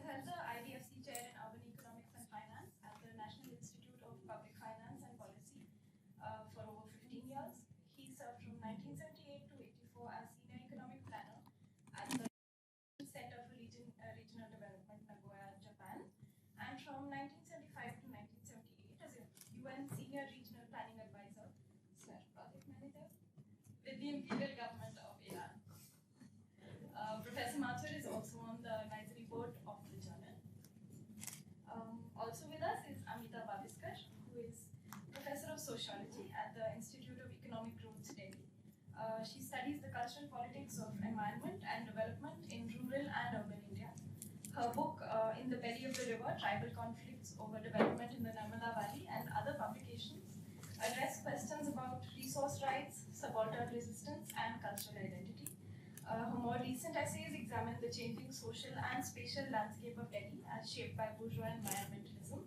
held the IDFC Chair in Urban Economics and Finance at the National Institute of Public Finance and Policy for over 15 years. He served from 1978 to 84 as Senior Economic Planner at the Center for Regional Development, Nagoya, Japan, and from 1975 to 1978 as a UN Senior Regional Planning Advisor / Project Manager with the Imperial Government of Iran. Professor Mathur is also on the advisory board of the journal. Also with us is Amita Babiskar, who is Professor of Sociology at the Institute of Economic Growth, Delhi. She studies the cultural politics of environment and development in rural and urban India. Her book, In the Belly of the River, Tribal Conflicts over Development in the Narmada Valley, and other publications address questions about resource rights, subaltern resistance, and cultural identity. Her more recent essays examine the changing social and spatial landscape of Delhi as shaped by bourgeois environmentalism.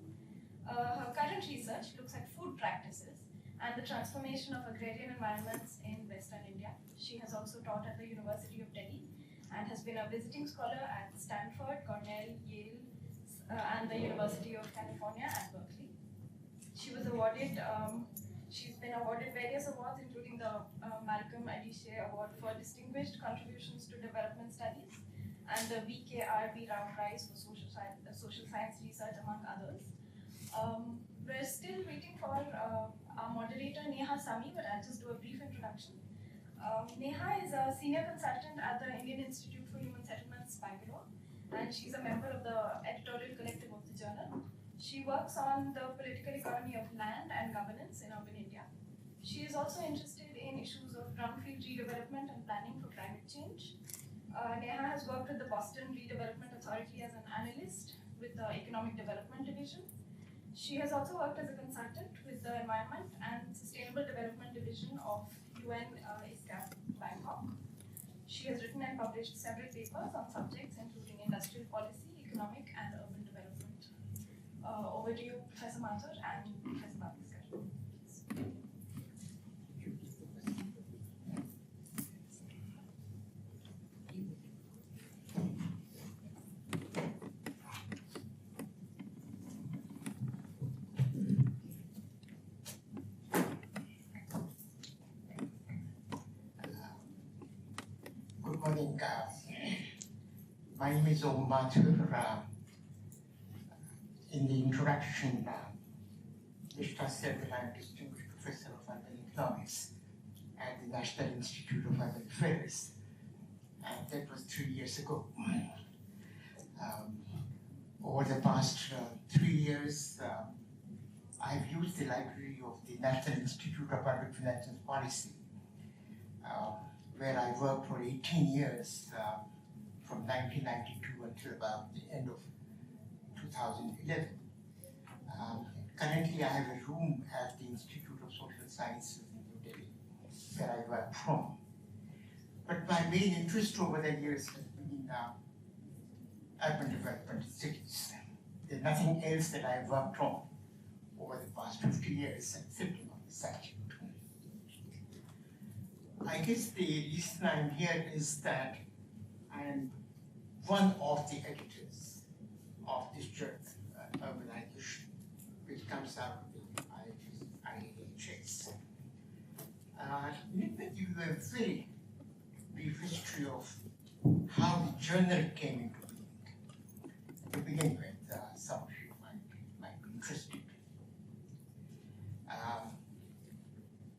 Her current research looks at food practices and the transformation of agrarian environments in Western India. She has also taught at the University of Delhi and has been a visiting scholar at Stanford, Cornell, Yale, and the University of California at Berkeley. She's been awarded various awards, including the Malcolm Adishe Award for Distinguished Contributions to Development Studies and the VKRB Rao Prize for Social Science Research, among others. We're still waiting for our moderator, Neha Sami, but I'll just do a brief introduction. Neha is a senior consultant at the Indian Institute for Human Settlements, Bangalore, and she's a member of the editorial collective of the journal. She works on the political economy of land and governance in urban India. She is also interested in issues of brownfield redevelopment and planning for climate change. Neha has worked with the Boston Redevelopment Authority as an analyst with the Economic Development Division. She has also worked as a consultant with the Environment and Sustainable Development Division of UN ISCAP, Bangkok. She has written and published several papers on subjects including industrial policy, economic, and urban development. Over to you, Professor Mathur and Professor Babiskar. Good morning. My name is Om Mathur. In the introduction, Ishta said that I'm Distinguished Professor of Urban Economics at the National Institute of Urban Affairs, and that was 3 years ago. Over the past 3 years, I've used the library of the National Institute of Public Finance and Policy, where I worked for 18 years, from 1992 until about the end of 2011. Currently, I have a room at the Institute of Social Sciences in New Delhi, where I work from. But my main interest over the years has been in urban development in cities. There's nothing else that I've worked on over the past 50 years except on the subject. I guess the reason I'm here is that I am one of the editors of this journal, Urbanization, which comes out of the IHS. Let me give you a very brief history of how the journal came into being. To begin with, some of you might be interested.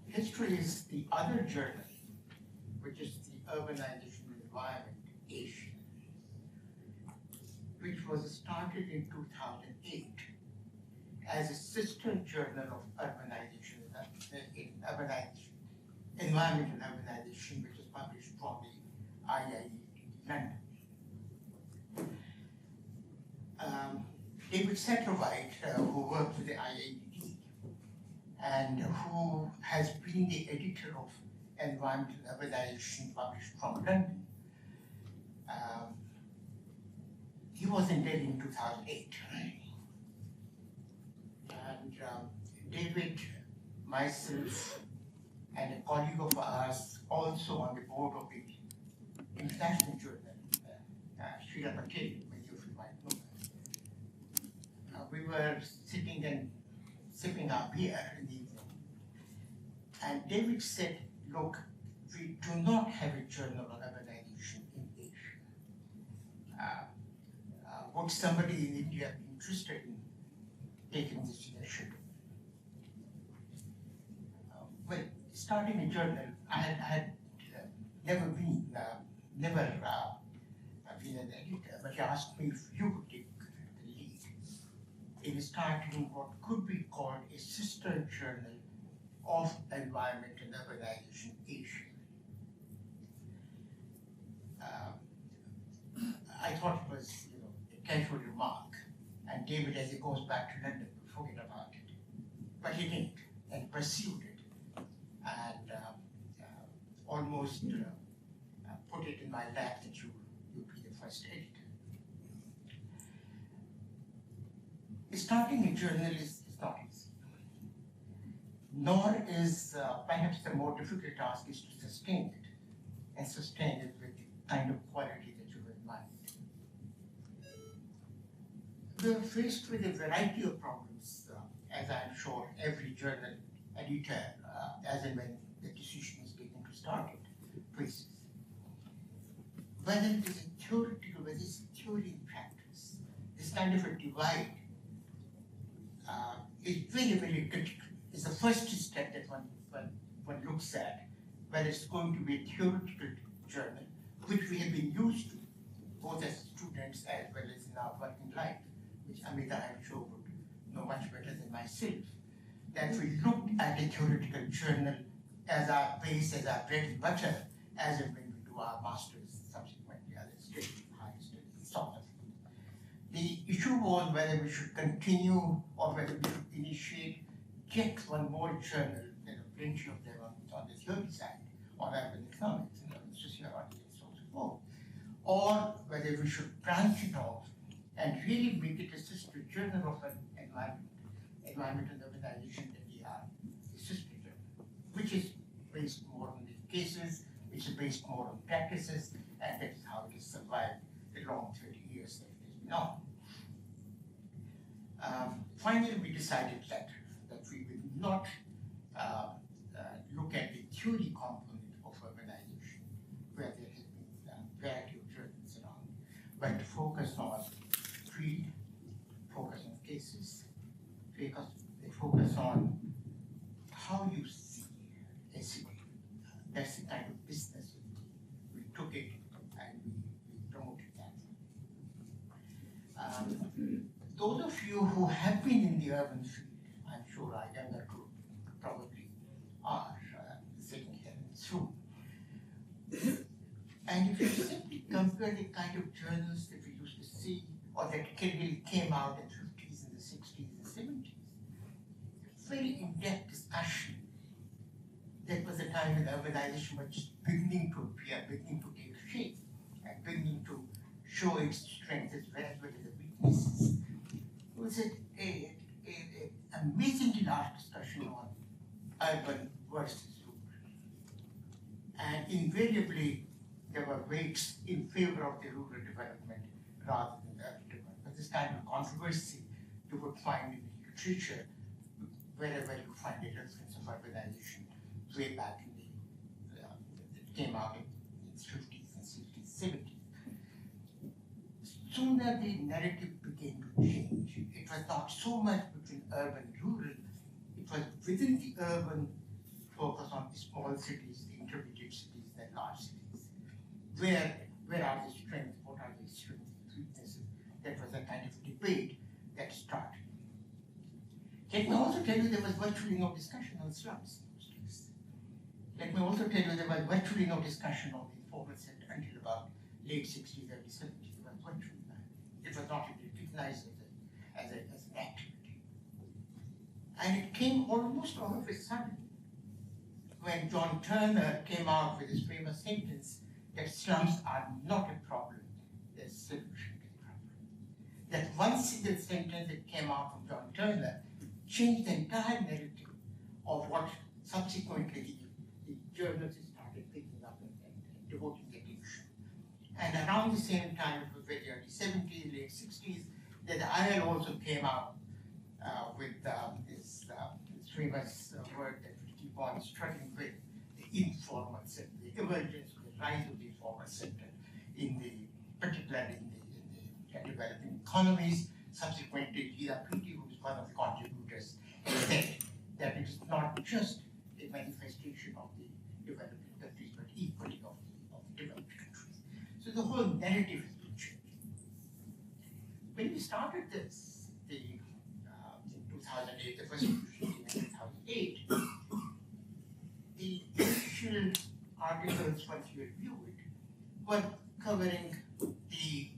History is the other journal, which is the Urbanization Environment Asia, which was started in 2008 as a sister journal of urbanization, environment and urbanization, which is published from the IIED London. David Satterwhite, who worked with the IIED and who has been the editor of Environment and Urbanization published from London, he was in Delhi in 2008. And David, myself, and a colleague of ours, also on the board of the international journal, Srila Patel, many of you might know her, we were sitting and sipping our beer in the evening, and David said, look, we do not have a journal on urbanization in Asia. Would somebody in India be interested in taking this initiative? Well, starting a journal, I had never been an editor, but he asked me if you could take the lead in starting what could be called a sister journal of environment and urbanization Asia. I thought it was, a casual remark, and David, as he goes back to London, would forget about it. But he didn't, and pursued it, and almost put it in my lap that you'd be the first editor. Starting a journal is not easy. Nor is perhaps the more difficult task is to sustain it, and sustain it with the kind of quality that you have in mind. We are faced with a variety of problems, as I'm sure every journal editor, as and when the decision is taken to start it, faces. Whether it is a theoretical, whether it's a theory in practice, this kind of a divide is very, very critical. It's the first step that one looks at, whether it's going to be a theoretical journal, which we have been used to, both as students as well as in our working life, which Amita, I'm sure, would know much better than myself, that we looked at a theoretical journal as our base, as our bread and butter, as and when we do our masters, subsequently other studies, higher studies, so on. The issue was whether we should continue or whether we should initiate yet one more journal, there are plenty of them on the theory side, on urban economics and urban sociology and so on and so forth, or whether we should branch it off and really make it a sister journal of an environment and urbanization that we are a sister journal, which is based more on the cases, which is based more on practices, and that is how it has survived the long 30 years that it has been on. Finally, we decided that we will not look at the theory component of urbanization, where there has been a variety of journals around, but to focus on field, focus on cases, focus on how you see a city. That's the kind of business we took it and we promoted that. Those of you who have been in the urban field, I'm sure our younger group probably are sitting here in this room. And if you simply compare the kind of journals that we used to see, or that really came out in the 50s and the 60s and 70s, very in-depth discussion. That was a time when urbanization was beginning to appear, beginning to take shape, and beginning to show its strengths as well as the weaknesses. It was an amazingly large discussion on urban versus rural. And invariably, there were weights in favor of the rural development rather than the urban development. This kind of controversy you would find in the literature wherever you find a reference of urbanization way back in it came out in the 50s and 60s, 70s. Sooner the narrative began to change. It was not so much between urban and rural, it was within the urban focus on the small cities, the intermediate cities, the large cities. Where are the strengths, what are the strengths and weaknesses? That was a kind of debate that started. Let me also tell you there was virtually no discussion on slums in those days. Let me also tell you there was virtually no discussion on the informal sector until about late 60s, early 70s. There was virtually none. It was not recognized as an activity. And it came almost all of a sudden when John Turner came out with his famous sentence that slums are not a problem, they're a solution to the problem. That one single sentence that came out from John Turner changed the entire narrative of what subsequently the journalists started picking up and devoting attention. And around the same time, it was very early 70s, late 60s, that the IL also came out with his famous work that we keep on struggling with, the informal sector, the emergence of the rise of the informal sector particularly in the developing economies. Subsequently, Lida Pretty, who is one of the contributors, said that it is not just a manifestation of the developing countries, but equally of the developed countries. So the whole narrative has been changed. When we started this, in 2008, the first edition in 2008, the initial articles, once you review it, were covering the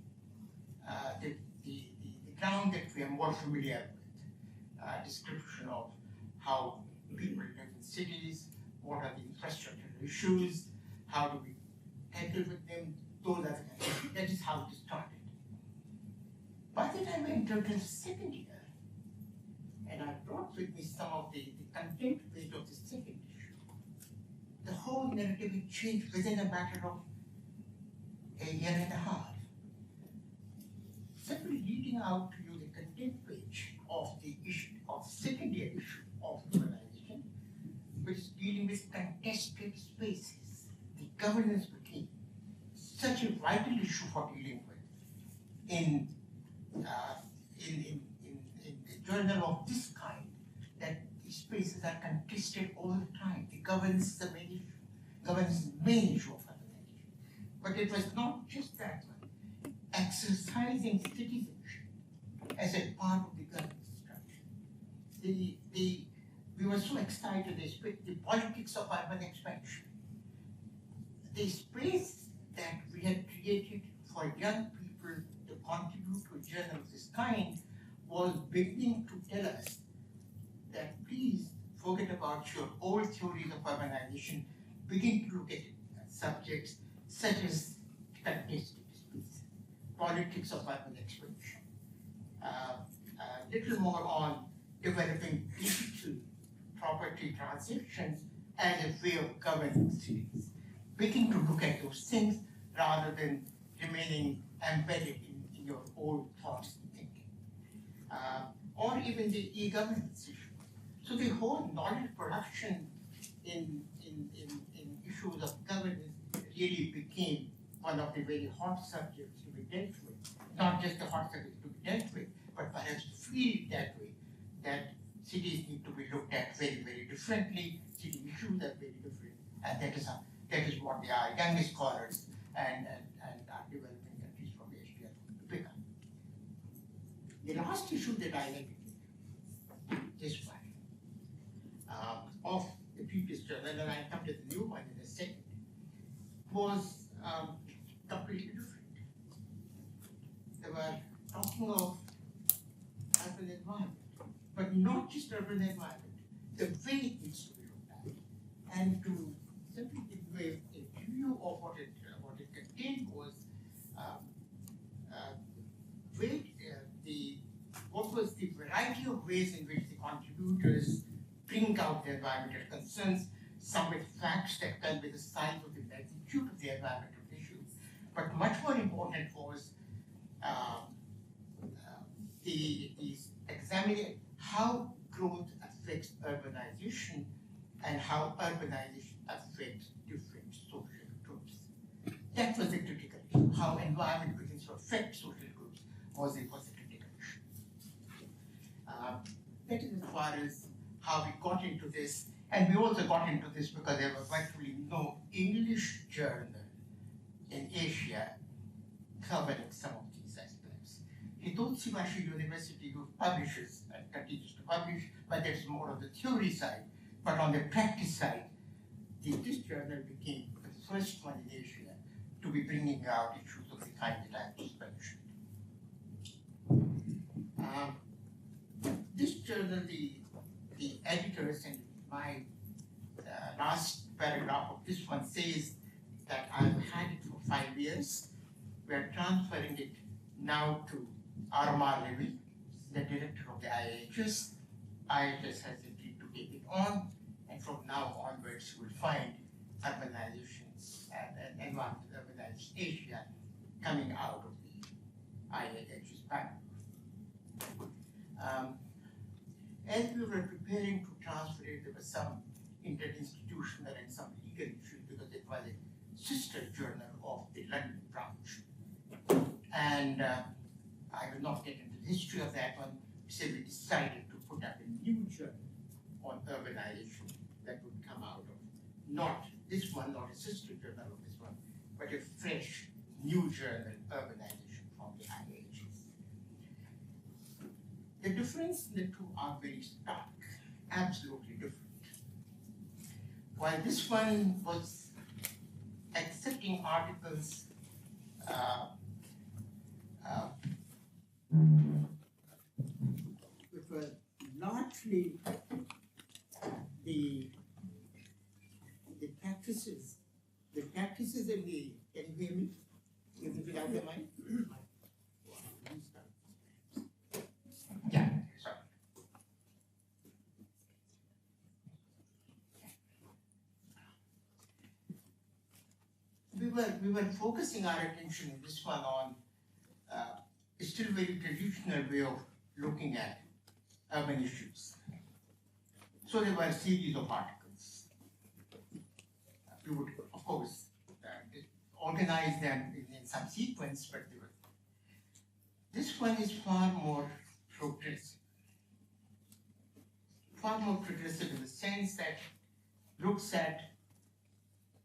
ground that we are more familiar with, description of how people live in cities, what are the infrastructural issues, how do we tackle with them, those are the things. That is how it started. By the time I entered in the second year, and I brought with me some of the content weight of the second issue, the whole narrative had changed within a matter of a year and a half. Simply reading out to you the content page of the issue, of the second year issue of urbanization, which is dealing with contested spaces. The governance became such a vital issue for dealing with in a journal of this kind, that the spaces are contested all the time. The governance is the main issue. Governance is the main issue of urbanization. But it was not just that one. Exercising citizenship as a part of the governance structure. We were so excited, the politics of urban expansion. The space that we had created for young people to contribute to a journal of this kind was beginning to tell us that please forget about your old theories of urbanization, begin to look at subjects such as contested space, politics of urban expansion, little more on developing digital property transactions as a way of governing cities. Begin to look at those things rather than remaining embedded in your old thoughts and thinking. Or even the e-governance issue. So the whole knowledge production in issues of governance really became one of the very hot subjects to be dealt with. Not just the hot subjects to be dealt with, but perhaps to feel that way, that cities need to be looked at very, very differently, city issues are very different, and that is what the young scholars and our developing countries from Asia to pick up. The last issue that I had, this one, of the previous journal, and I'll come to the new one in a second, was completely different. They were talking of urban environment, but not just urban environment, the way it needs to be looked at. And to simply give you a view of what it contained was what was the variety of ways in which the contributors bring out the environmental concerns, some with facts that tell me the size of the magnitude of the environmental issues. But much more important was the examining how growth affects urbanization and how urbanization affects different social groups. That was the critical issue. How environment begins to affect social groups was the critical issue. That is as far as how we got into this, and we also got into this because there was virtually no English journal in Asia covering some of these aspects. Hitotsubashi University publishes and continues to publish, but there's more on the theory side. But on the practice side, this journal became the first one in Asia to be bringing out issues of the kind that I just mentioned. This journal, the editors, and my last paragraph of this one says that I've had it for 5 years. We're transferring it now to Armar Levy, the director of the IIHS. IIHS has agreed to take it on, and from now onwards, you will find urbanization and environmental urbanization Asia coming out of the IIHS panel. As we were preparing to transfer it, there was some interinstitutional and some legal issues because it was a sister journal of the London branch. And I will not get into the history of that one, so we decided to put up a new journal on urbanization that would come out of not this one, not a sister journal of this one, but a fresh new journal, Urbanization from the IHs. The difference in the two are very stark, absolutely different. While this one was accepting articles which were largely the practices in the, can you hear me? Is it without the mic? Yeah, sorry. We were focusing our attention in this one on a still very traditional way of looking at urban issues. So there were a series of articles. We would, of course, organize them in some sequence, but they were. This one is far more progressive. Far more progressive in the sense that looks at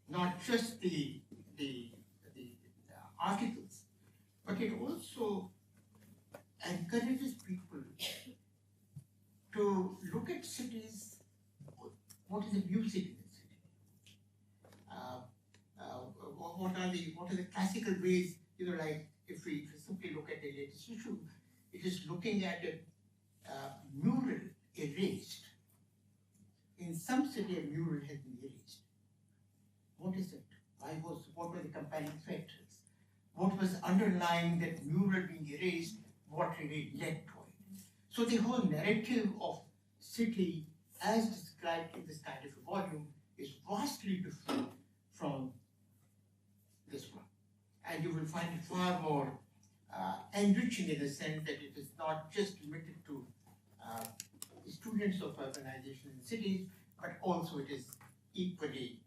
not just the articles, but it also encourages people to look at cities, what is the music in the city? What are the classical ways, like if we simply look at the latest issue, it is looking at a mural erased. In some city, a mural has been erased. What is it? What were the compelling factors? What was underlying that mural being erased? What really led to it? So the whole narrative of city as described in this kind of a volume is vastly different from this one. And you will find it far more enriching in the sense that it is not just limited to students of urbanization in cities, but also it is equally,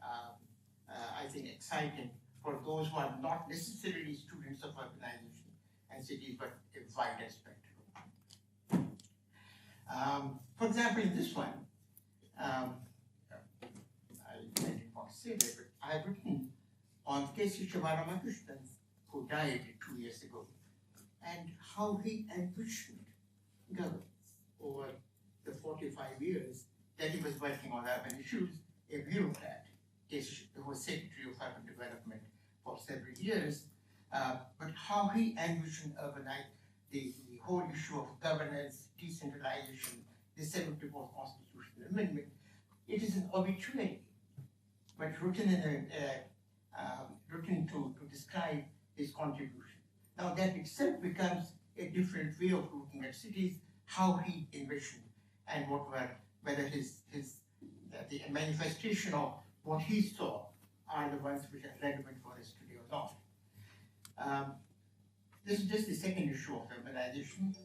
I think, exciting for those who are not necessarily students of urbanization and cities, but a wider spectrum. For example, in this one, I didn't want to say that, but I have written on K.C. Shivaramakrishnan, who died 2 years ago, and how he envisioned governance over the 45 years that he was working on urban issues, a bureaucrat, who was Secretary of Urban Development for several years, but how he envisioned the whole issue of governance, decentralization, the 74th Constitutional Amendment. It is an obituary, but written to describe his contribution. Now that itself becomes a different way of looking at cities, how he envisioned, and whether the manifestation of what he saw are the ones which are relevant for us today or not. This is just the second issue of urbanization.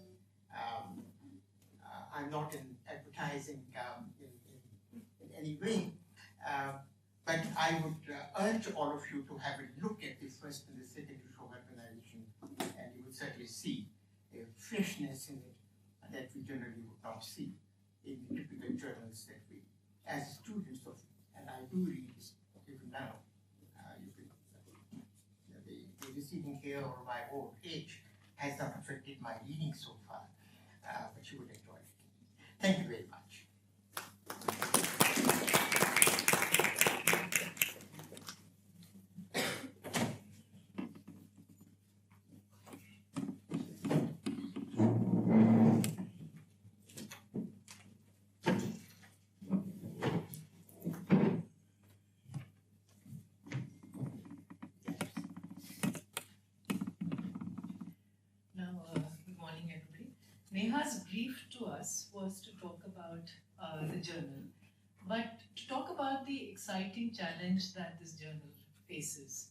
I'm not in advertising in any way, but I would urge all of you to have a look at the first and the second issue of urbanization, and you would certainly see a freshness in it that we generally would not see in the typical journals that we, as students of, and I do read this even now, the receding hair or my old age has not affected my reading so far, but you would enjoy it. Thank you very much. Neha's brief to us was to talk about the journal, but to talk about the exciting challenge that this journal faces.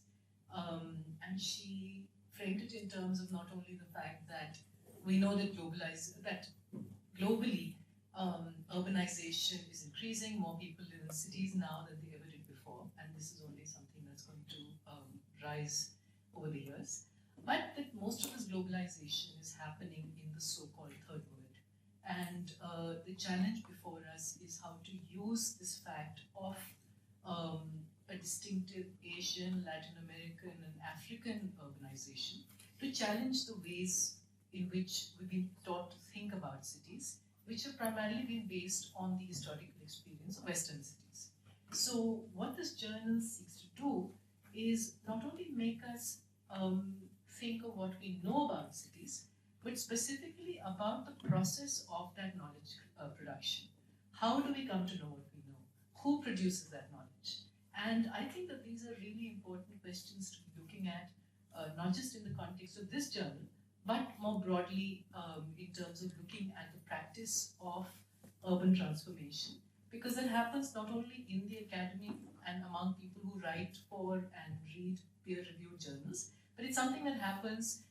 And she framed it in terms of not only the fact that we know that globally Urbanization is increasing, more people live in cities now than they ever did before, and this is only something that's going to rise over the years. But that most of this globalization is happening in the so-called third world. And the challenge before us is how to use this fact of a distinctive Asian, Latin American, and African urbanization to challenge the ways in which we've been taught to think about cities, which have primarily been based on the historical experience of Western cities. So what this journal seeks to do is not only make us think of what we know about cities, but specifically about the process of that knowledge production. How do we come to know what we know? Who produces that knowledge? And I think that these are really important questions to be looking at, not just in the context of this journal, but more broadly in terms of looking at the practice of urban transformation, because it happens not only in the academy and among people who write for and read peer-reviewed journals, but it's something that happens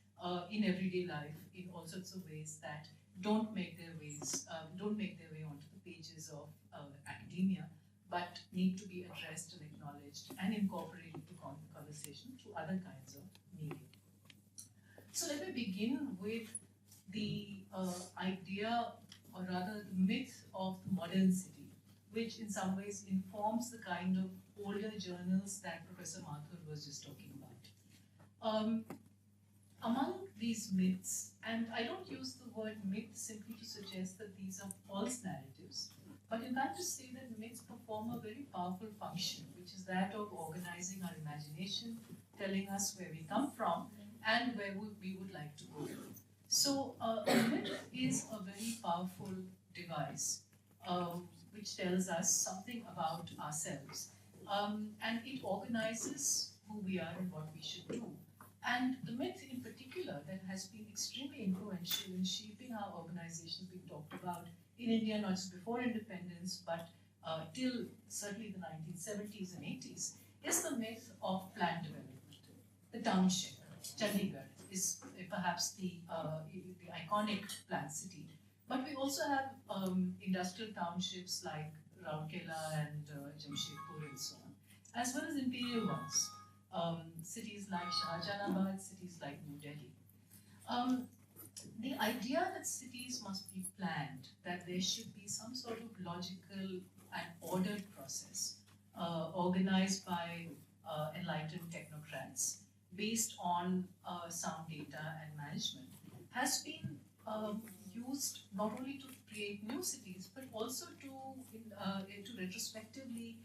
in everyday life in all sorts of ways that don't make their way onto the pages of academia, but need to be addressed and acknowledged and incorporated into conversation through other kinds of media. So let me begin with the idea, or rather the myth of the modern city, which in some ways informs the kind of older journals that Professor Mathur was just talking about. Among these myths, and I don't use the word myth simply to suggest that these are false narratives, but in fact to say that myths perform a very powerful function, which is that of organizing our imagination, telling us where we come from, and where we would like to go. So a myth is a very powerful device which tells us something about ourselves. And it organizes who we are and what we should do. And the myth in particular that has been extremely influential in shaping how urbanization has been talked about in India, not just before independence, but till certainly the 1970s and 80s, is the myth of planned development. The township, Chandigarh, is perhaps the iconic planned city. But we also have industrial townships like Rourkela and Jamshedpur and so on, as well as imperial ones. Cities like Shahjahanabad, cities like New Delhi. The idea that cities must be planned, that there should be some sort of logical and ordered process organized by enlightened technocrats based on sound data and management, has been used not only to create new cities, but also to retrospectively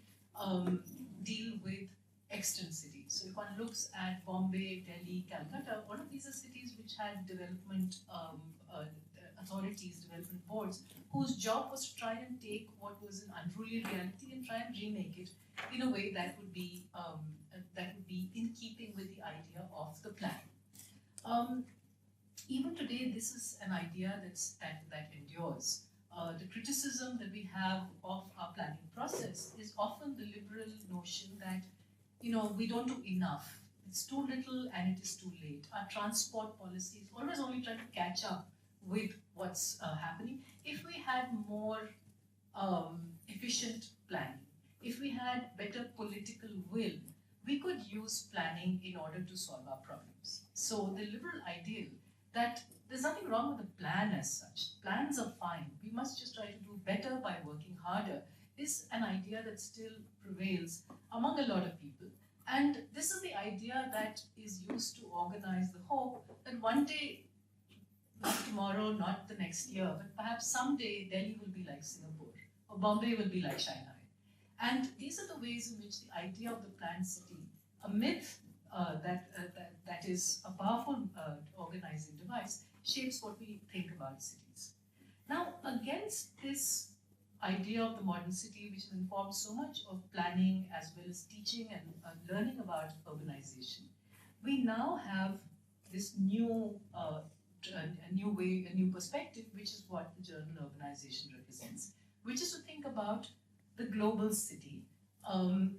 deal with extant cities. So if one looks at Bombay, Delhi, Calcutta, all of these are cities which had development authorities, development boards, whose job was to try and take what was an unruly reality and try and remake it in a way that would be in keeping with the idea of the plan. Even today, this is an idea that endures. The criticism that we have of our planning process is often the liberal notion that we don't do enough. It's too little and it is too late. Our transport policy is always only trying to catch up with what's happening. If we had more efficient planning, if we had better political will, we could use planning in order to solve our problems. So the liberal ideal that there's nothing wrong with the plan as such. Plans are fine. We must just try to do better by working harder is an idea that still prevails among a lot of people. And this is the idea that is used to organize the hope that one day, not tomorrow, not the next year, but perhaps someday Delhi will be like Singapore or Bombay will be like Shanghai. And these are the ways in which the idea of the planned city, a myth that is a powerful organizing device, shapes what we think about cities. Now, against this idea of the modern city, which has informed so much of planning as well as teaching and learning about urbanization, we now have this new new perspective, which is what the journal Urbanization represents, which is to think about the global city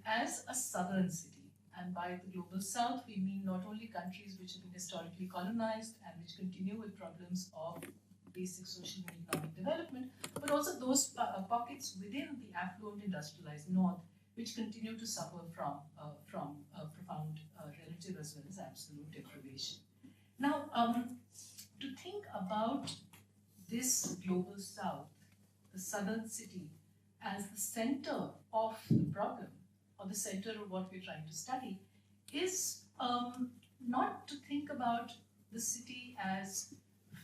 as a southern city. And by the global south, we mean not only countries which have been historically colonized and which continue with problems of basic social and economic development, but also those pockets within the affluent industrialized north which continue to suffer from profound relative as well as absolute deprivation. Now, to think about this global south, the southern city, as the center of the problem or the center of what we're trying to study is not to think about the city as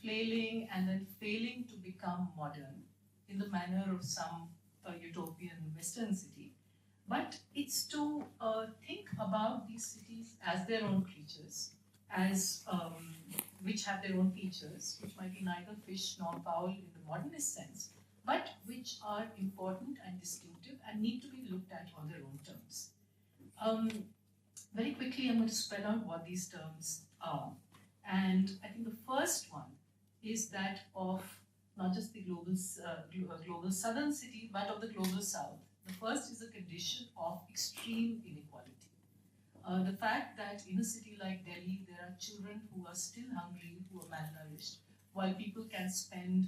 flailing and then failing to become modern in the manner of some utopian Western city, but it's to think about these cities as their own creatures, as which have their own features, which might be neither fish nor fowl in the modernist sense, but which are important and distinctive and need to be looked at on their own terms. Very quickly, I'm going to spell out what these terms are. And I think the first one is that of not just the global southern city, but of the global south. The first is a condition of extreme inequality. The fact that in a city like Delhi, there are children who are still hungry, who are malnourished, while people can spend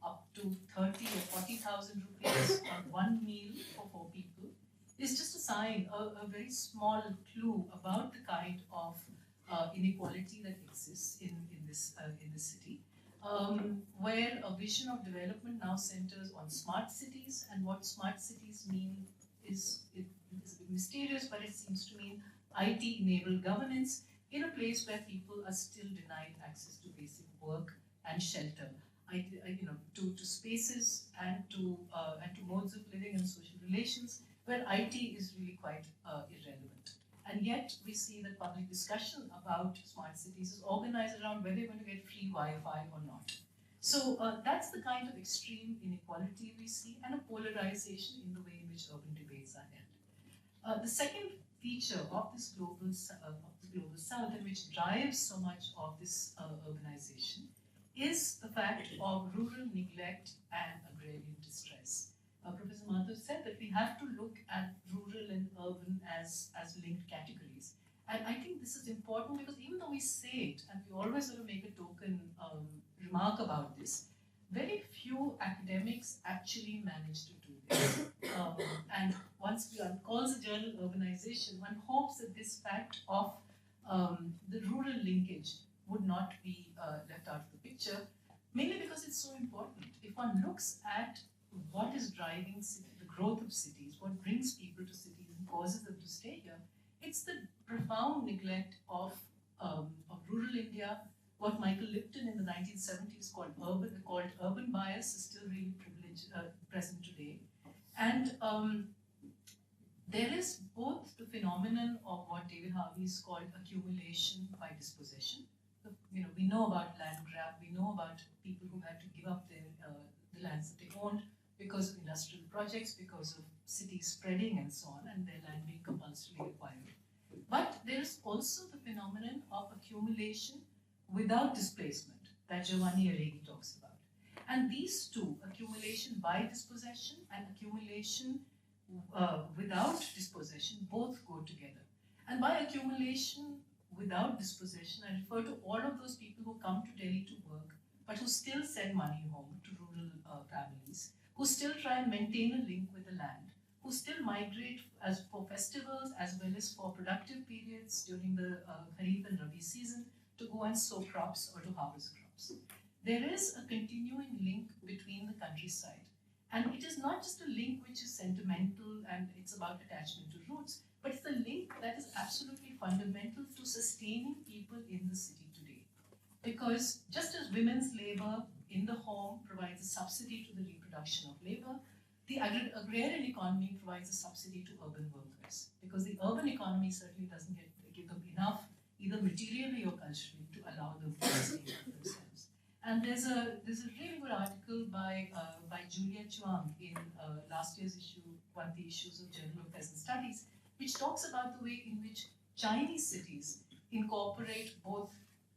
up to 30 or 40,000 rupees on one meal for 4 people, is just a sign, a very small clue about the kind of inequality that exists in this city, where a vision of development now centers on smart cities, and what smart cities mean is a bit mysterious, but it seems to mean IT-enabled governance in a place where people are still denied access to basic work and shelter, to spaces and to modes of living and social relations where IT is really quite irrelevant. And yet we see that public discussion about smart cities is organized around whether you're going to get free Wi-Fi or not. So that's the kind of extreme inequality we see, and a polarization in the way in which urban debates are held. The second feature of this global south, and which drives so much of this urbanization, is the fact of rural neglect and agrarian distress. Professor Mathur said that we have to look at rural and urban as linked categories. And I think this is important because even though we say it, and we always sort of make a token remark about this, very few academics actually manage to do this. And once one calls the journal Urbanization, one hopes that this fact of the rural linkage would not be left out of the picture, mainly because it's so important. If one looks at what is driving the growth of cities, what brings people to cities and causes them to stay here, it's the profound neglect of rural India. What Michael Lipton in the 1970s called urban bias is still really present today. And there is both the phenomenon of what David Harvey's called accumulation by dispossession. We know about land grab, we know about people who had to give up the lands that they owned because of industrial projects, because of cities spreading and so on, and their land being compulsorily acquired. But there is also the phenomenon of accumulation without displacement that Giovanni Arrighi talks about. And these two, accumulation by dispossession and accumulation without dispossession, both go together. And by accumulation without dispossession, I refer to all of those people who come to Delhi to work, but who still send money home to rural families, who still try and maintain a link with the land, who still migrate as for festivals as well as for productive periods during the Kharif and Rabi season to go and sow crops or to harvest crops. There is a continuing link between the countryside. And it is not just a link which is sentimental and it's about attachment to roots, but it's a link that is absolutely fundamental to sustaining people in the city today. Because just as women's labor in the home provides a subsidy to the reproduction of labor, the agrarian economy provides a subsidy to urban workers. Because the urban economy certainly doesn't give them enough, either materially or culturally, to allow them to sustain themselves. And there's a really good article by Julia Chuang in last year's issue, one of the issues of Journal of Peasant Studies, which talks about the way in which Chinese cities incorporate both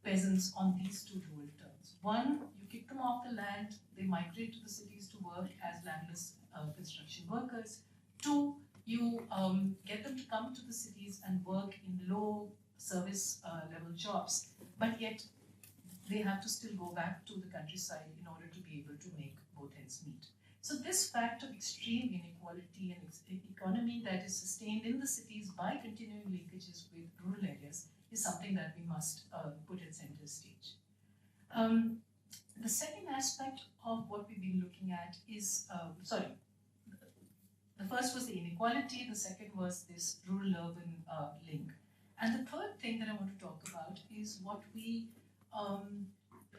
peasants on these two dual terms. One, you kick them off the land, they migrate to the cities to work as landless construction workers. Two, you get them to come to the cities and work in low service level jobs, but yet they have to still go back to the countryside in order to be able to make both ends meet. So this fact of extreme inequality and economy that is sustained in the cities by continuing linkages with rural areas is something that we must put at center stage. The second aspect of what we've been looking at is, the first was the inequality, the second was this rural-urban link. And the third thing that I want to talk about is what we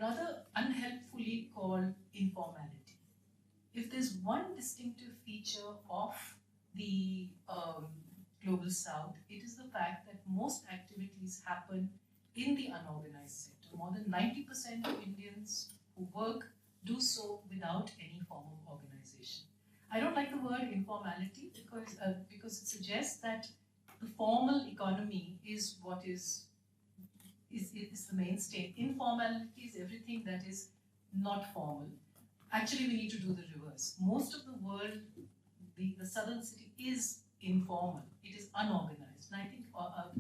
rather unhelpfully call informality. If there's one distinctive feature of the global south, it is the fact that most activities happen in the unorganized sector. More than 90% of Indians who work do so without any form of organization. I don't like the word informality because it suggests that the formal economy is what is the mainstay. Informality is everything that is not formal. Actually, we need to do the reverse. Most of the world, the southern city is informal. It is unorganized. And I think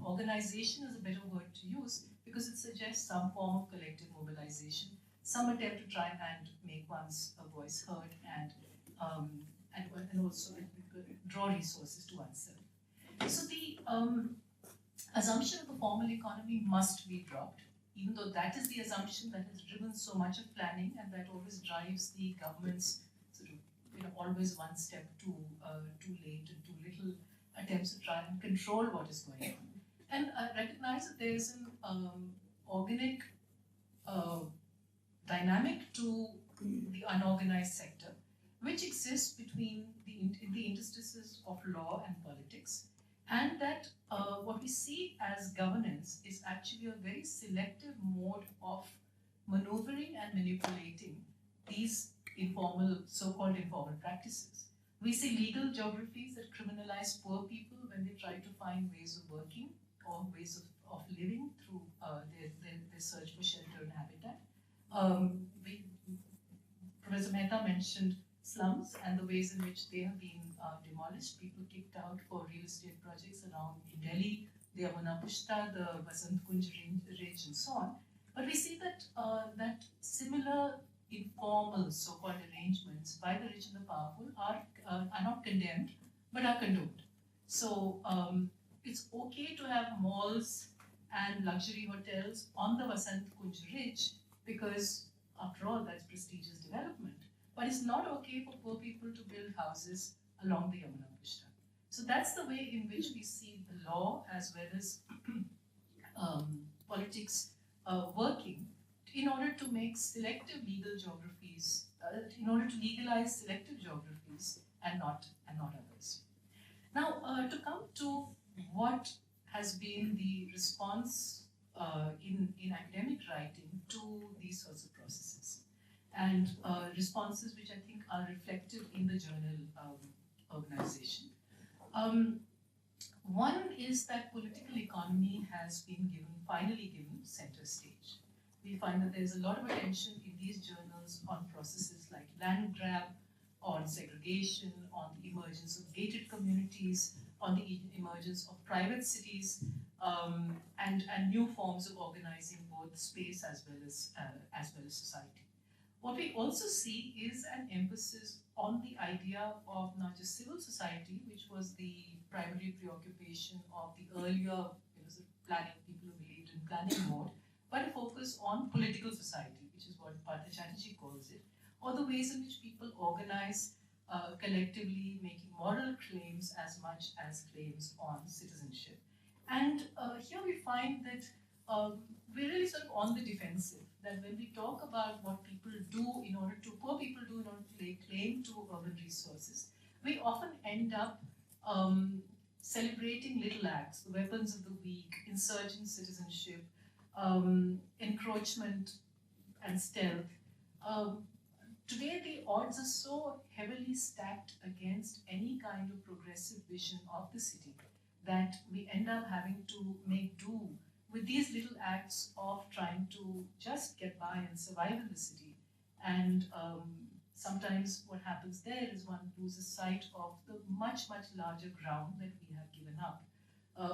organization is a better word to use because it suggests some form of collective mobilization, some attempt to try and make one's voice heard and also draw resources to oneself. So the assumption of the formal economy must be dropped, even though that is the assumption that has driven so much of planning and that always drives the government's sort of always one step too late and too little attempts to try and control what is going on. And recognize that there is an organic dynamic to the unorganized sector, which exists between the interstices of law and politics, and that what we see as governance is actually a very selective mode of maneuvering and manipulating these informal, so-called informal practices. We see legal geographies that criminalize poor people when they try to find ways of working or ways of living through their search for shelter and habitat. Professor Mehta mentioned slums and the ways in which they have been demolished, people kicked out for real estate projects around in Delhi, the Yamuna Pushta, the Vasant Kunj Ridge, and so on. But we see that that similar informal so-called arrangements by the rich and the powerful are not condemned, but are condoned. So it's okay to have malls and luxury hotels on the Vasant Kunj Ridge because, after all, that's prestigious development. But it's not okay for poor people to build houses along the Yamuna Pushta. So that's the way in which we see the law as well as politics working in order to make selective legal geographies, in order to legalize selective geographies and not others. Now, to come to what has been the response in academic writing to these sorts of processes, and responses which I think are reflected in the journal organization. One is that political economy has been finally given center stage. We find that there's a lot of attention in these journals on processes like land grab, on segregation, on the emergence of gated communities, on the emergence of private cities, and new forms of organizing both space as well as society. What we also see is an emphasis on the idea of not just civil society, which was the primary preoccupation of the earlier sort of planning, people who believed in planning mode, but a focus on political society, which is what Partha Chatterjee calls it, or the ways in which people organize collectively, making moral claims as much as claims on citizenship. And here we find that we're really sort of on the defensive, that when we talk about what people do poor people do in order to lay claim to urban resources, we often end up celebrating little acts, the weapons of the weak, insurgent citizenship, encroachment and stealth. Today the odds are so heavily stacked against any kind of progressive vision of the city that we end up having to make do with these little acts of trying to just get by and survive in the city. And sometimes what happens there is one loses sight of the much, much larger ground that we have given up.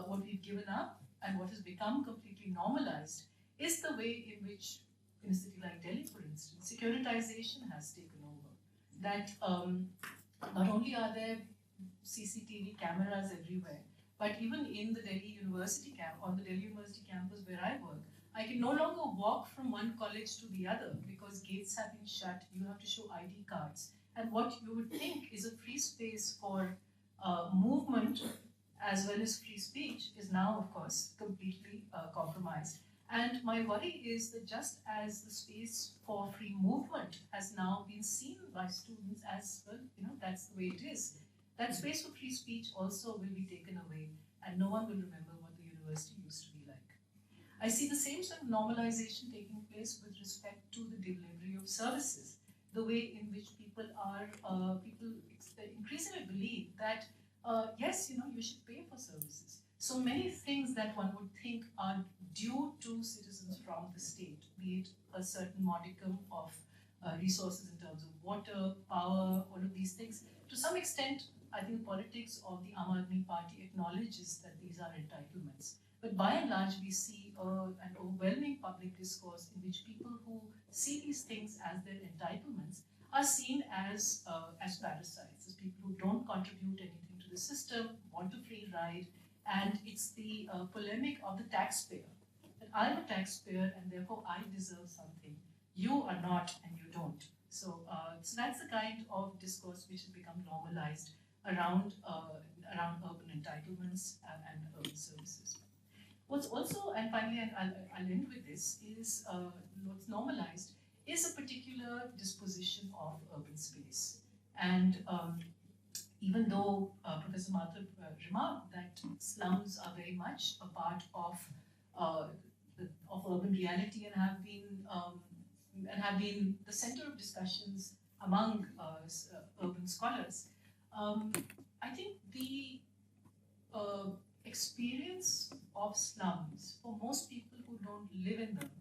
What we've given up and what has become completely normalized is the way in which in a city like Delhi, for instance, securitization has taken over. That not only are there CCTV cameras everywhere, but even in the Delhi University on the Delhi University campus where I work, I can no longer walk from one college to the other because gates have been shut. You have to show ID cards. And what you would think is a free space for movement as well as free speech is now, of course, completely compromised. And my worry is that just as the space for free movement has now been seen by students as, well, that's the way it is, that space for free speech also will be taken away, and no one will remember what the university used to be like. I see the same sort of normalization taking place with respect to the delivery of services, the way in which people increasingly believe that yes, you should pay for services. So many things that one would think are due to citizens from the state, be it a certain modicum of resources in terms of water, power, all of these things. To some extent, I think politics of the Aam Aadmi Party acknowledges that these are entitlements. But by and large, we see an overwhelming public discourse in which people who see these things as their entitlements are seen as parasites, as people who don't contribute anything to the system, want a free ride, and it's the polemic of the taxpayer. That I'm a taxpayer and therefore I deserve something. You are not and you don't. So that's the kind of discourse which has become normalized around urban entitlements and urban services. What's also, and finally, and I'll end with this, is what's normalized is a particular disposition of urban space. And even though Professor Mathur remarked that slums are very much a part of urban reality and have been the center of discussions among urban scholars, I think the experience of slums for most people who don't live in them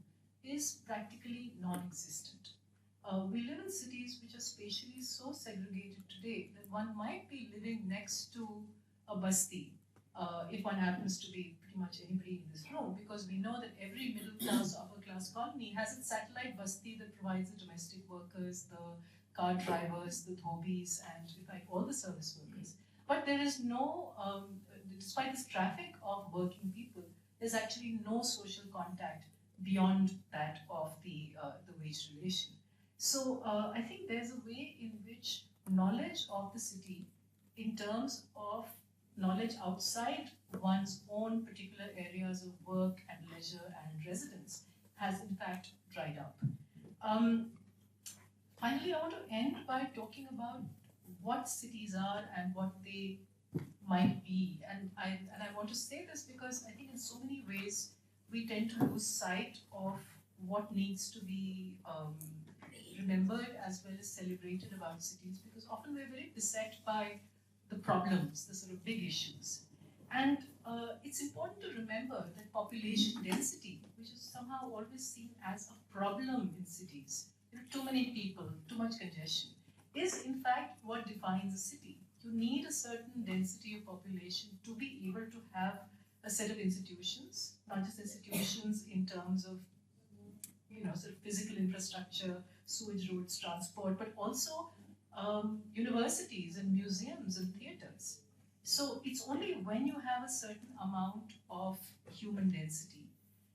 is practically non-existent. We live in cities which are spatially so segregated today that one might be living next to a basti, if one happens to be pretty much anybody in this room, because we know that every middle class, upper class colony has its satellite basti that provides the domestic workers, the car drivers, the dhobis, and in fact all the service workers. But there is no, despite this traffic of working people, there's actually no social contact beyond that of the wage relation. So I think there's a way in which knowledge of the city, in terms of knowledge outside one's own particular areas of work and leisure and residence, has in fact dried up. Finally, I want to end by talking about what cities are and what they might be. And I want to say this because I think in so many ways we tend to lose sight of what needs to be remembered as well as celebrated about cities, because often we're very beset by the problems, the sort of big issues. And it's important to remember that population density, which is somehow always seen as a problem in cities, too many people, too much congestion, is in fact what defines a city. You need a certain density of population to be able to have a set of institutions, not just institutions in terms of sort of physical infrastructure, sewage roads, transport, but also universities and museums and theaters. So it's only when you have a certain amount of human density,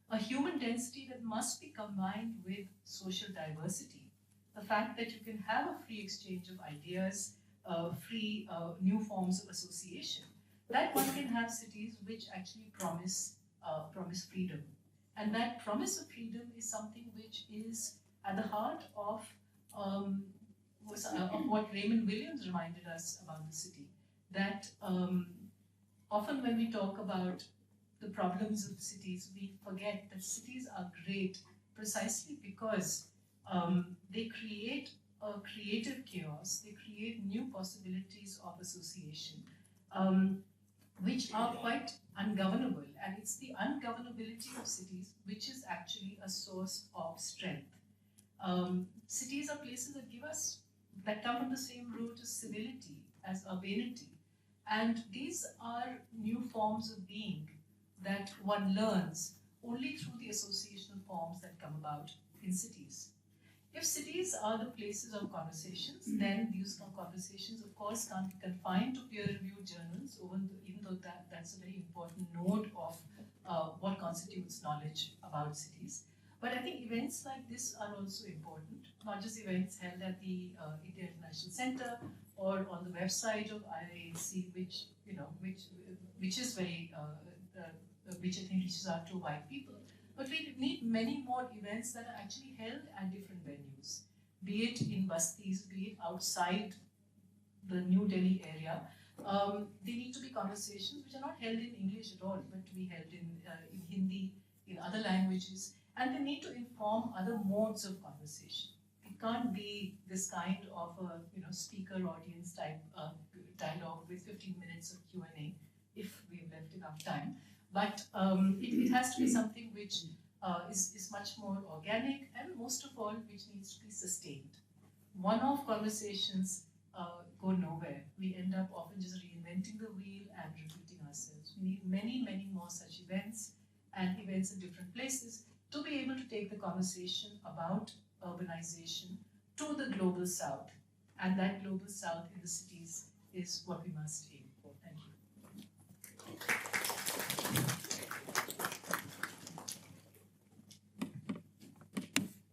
a human density that must be combined with social diversity, the fact that you can have a free exchange of ideas, free new forms of association, that one can have cities which actually promise freedom. And that promise of freedom is something which is at the heart of what Raymond Williams reminded us about the city. That often when we talk about the problems of cities, we forget that cities are great precisely because they create a creative chaos, they create new possibilities of association, which are quite ungovernable. And it's the ungovernability of cities which is actually a source of strength. Cities are places that come from the same root as civility, as urbanity. And these are new forms of being that one learns only through the associational forms that come about. in cities. If cities are the places of conversations, then these conversations, of course, can't be confined to peer-reviewed journals, even though that's a very important node of what constitutes knowledge about cities. But I think events like this are also important, not just events held at the India International Center or on the website of IIAC, which is very, which I think reaches out to wide people. But we need many more events that are actually held at different venues, be it in bastis, be it outside the New Delhi area. They need to be conversations which are not held in English at all, but to be held in Hindi, in other languages, and they need to inform other modes of conversation. It can't be this kind of a speaker audience type dialogue with 15 minutes of Q&A if we've left enough time. But it has to be something which is much more organic and most of all which needs to be sustained. One-off conversations go nowhere. We end up often just reinventing the wheel and repeating ourselves. We need many, many more such events and events in different places to be able to take the conversation about urbanization to the global south. And that global south in the cities is what we must aim for. Thank you.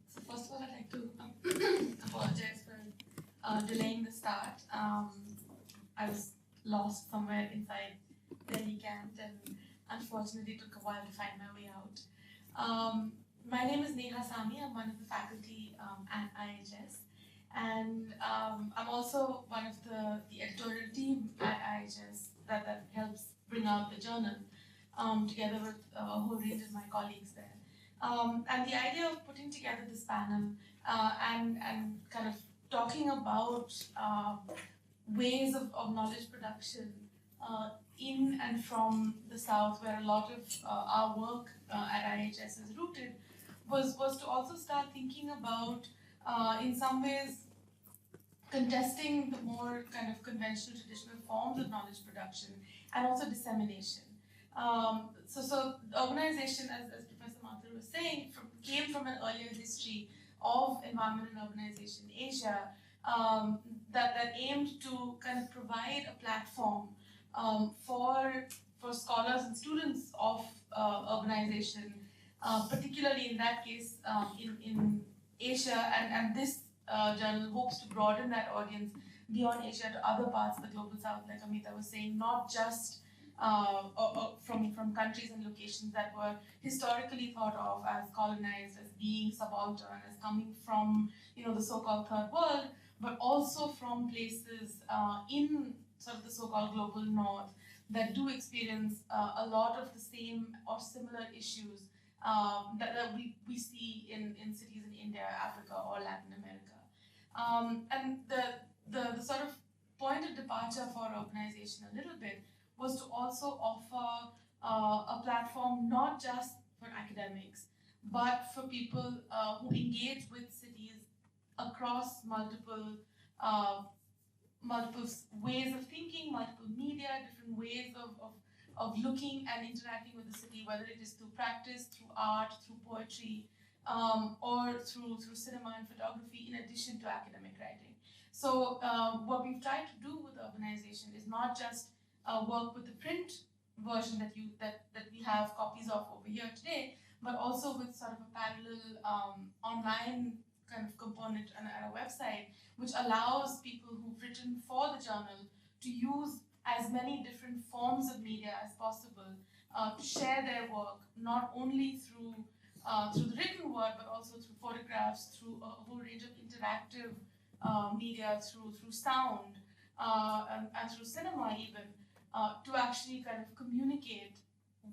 So first of all, I'd like to apologize for delaying the start. I was lost somewhere inside Delhi camp, and unfortunately it took a while to find my way out. My name is Neha Sami. I'm one of the faculty at IHS, and I'm also one of the editorial team at IHS that helps bring out the journal together with a whole range of my colleagues there. And the idea of putting together this panel and kind of talking about ways of knowledge production in and from the South, where a lot of our work at IHS is rooted, was to also start thinking about, in some ways, contesting the more kind of conventional, traditional forms of knowledge production and also dissemination. So urbanization, as Professor Mathur was saying, came from an earlier history of environment and urbanization in Asia that aimed to kind of provide a platform for scholars and students of urbanization, particularly in that case in Asia, and this journal hopes to broaden that audience beyond Asia to other parts of the global south, like Amita was saying, not just from countries and locations that were historically thought of as colonized, as being subaltern, as coming from the so-called third world, but also from places in sort of the so-called global north that do experience a lot of the same or similar issues that we see in cities in India, Africa, or Latin America. And the sort of point of departure for urbanization a little bit was to also offer a platform not just for academics, but for people who engage with cities across multiple ways of thinking, multiple media, different ways of looking and interacting with the city, whether it is through practice, through art, through poetry, or through cinema and photography, in addition to academic writing. So what we've tried to do with urbanization is not just work with the print version that we have copies of over here today, but also with sort of a parallel online kind of component and a website, which allows people who've written for the journal to use as many different forms of media as possible to share their work, not only through the written word, but also through photographs, through a whole range of interactive media, through sound, and through cinema even, to actually kind of communicate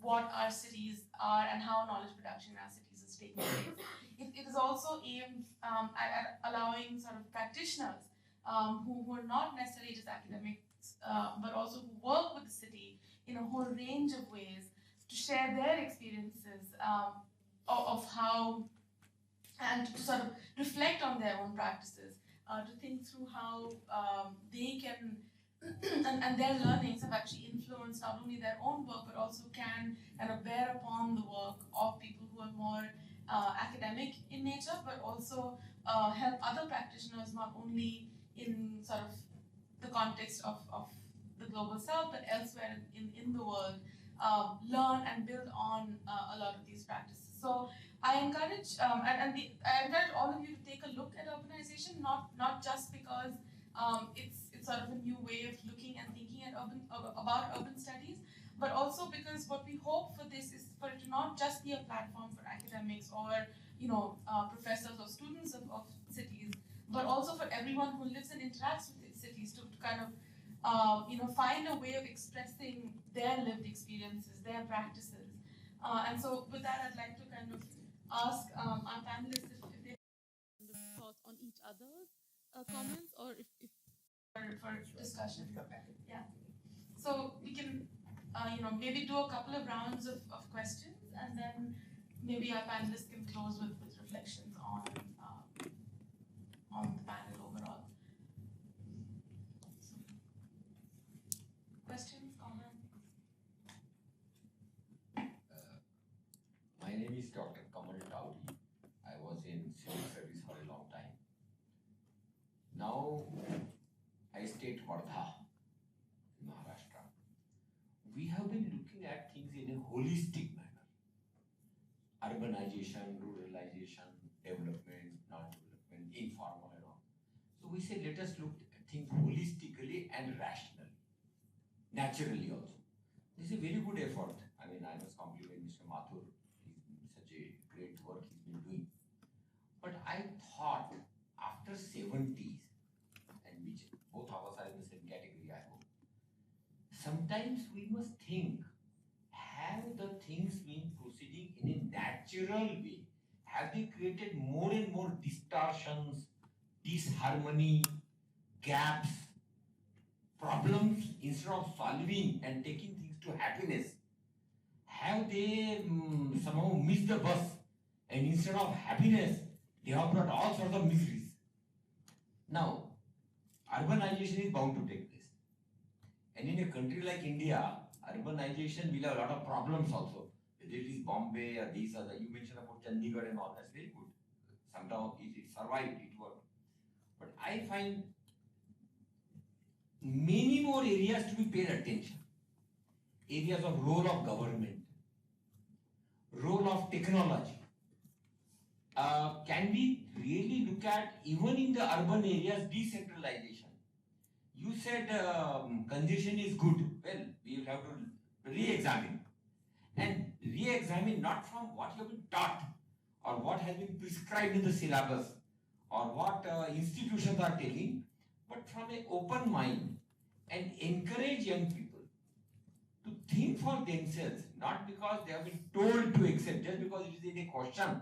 what our cities are and how knowledge production in our cities is taking place. It is also aimed at allowing sort of practitioners who are not necessarily just academics, but also who work with the city in a whole range of ways to share their experiences of how, and to sort of reflect on their own practices, to think through how they can, and their learnings have actually influenced not only their own work, but also can kind of bear upon the work of people who are more academic in nature, but also help other practitioners not only in sort of the context of the global south, but elsewhere in the world, learn and build on a lot of these practices. So I encourage I encourage all of you to take a look at urbanization, not just because it's sort of a new way of looking and thinking at about urban studies, but also because what we hope for this is for it to not just be a platform for academics or professors or students of cities, but also for everyone who lives and interacts with cities to kind of find a way of expressing their lived experiences, their practices. And so with that, I'd like to kind of ask our panelists if they have thoughts on each other's comments, or if for discussion. Yeah. So we can, maybe do a couple of rounds of questions, and then maybe our panelists can close with reflections on the panel overall. So, questions, comments? My name is Dr. Kamal Tauri. I was in civil service for a long time. Now I stay at Wardha, Maharashtra. We have been looking at things in a holistic manner. Urbanization, ruralization, development, non-development, informal and all. So we say let us look at things holistically and rationally, naturally also. This is a very good effort. I mean, I must compliment Mr. Mathur. He's such a great work he's been doing. But I thought after 70s, and which both of us are in the same category, I hope, sometimes we must think, have the things been proceeding in a natural way? Have they created more and more distortions, disharmony, gaps, problems instead of solving and taking things to happiness? Have they somehow missed the bus, and instead of happiness, they have brought all sorts of miseries? Now, urbanization is bound to take place. And in a country like India, urbanization will have a lot of problems also. Whether it is Bombay or these other, you mentioned about Chandigarh and all, that's very good. Somehow it survived, it worked. But I find many more areas to be paid attention. Areas of role of government, role of technology. Can we really look at, even in the urban areas, decentralization? You said congestion is good. Well, we will have to re-examine. And re-examine not from what you have been taught or what has been prescribed in the syllabus or what institutions are taking, but from an open mind, and encourage young people to think for themselves, not because they have been told to accept, just because it is in a question.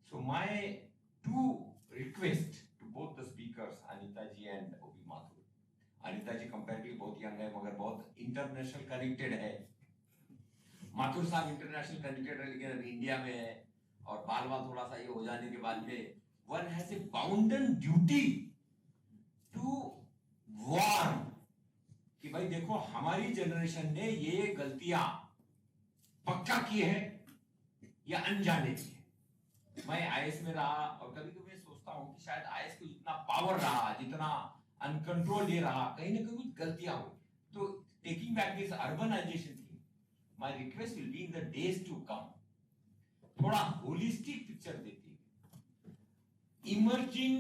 So my two requests to both the speakers, Anita ji and Obi Mathur. Anita ji comparatively बहुत young है मगर बहुत international connected है. माथुर साहब international connected है लेकिन अभी India में है, और बाल बाल थोड़ा सा ये हो जाने के बाद में one has a bounden duty to warn कि भाई देखो हमारी जनरेशन ने ये गलतियां पक्का की है या अनजाने की है. मैं आईएएस में रहा और कभी कभी मैं सोचता हूं कि शायद आईएएस को जितना पावर रहा, जितना अनकंट्रोल ये रहा, कहीं ना कहीं कुछ गलतियां हुई. तो taking back this urbanisation thing, my request will be in the days to come थोड़ा होलिस्टिक पिक्चर देती है. Emerging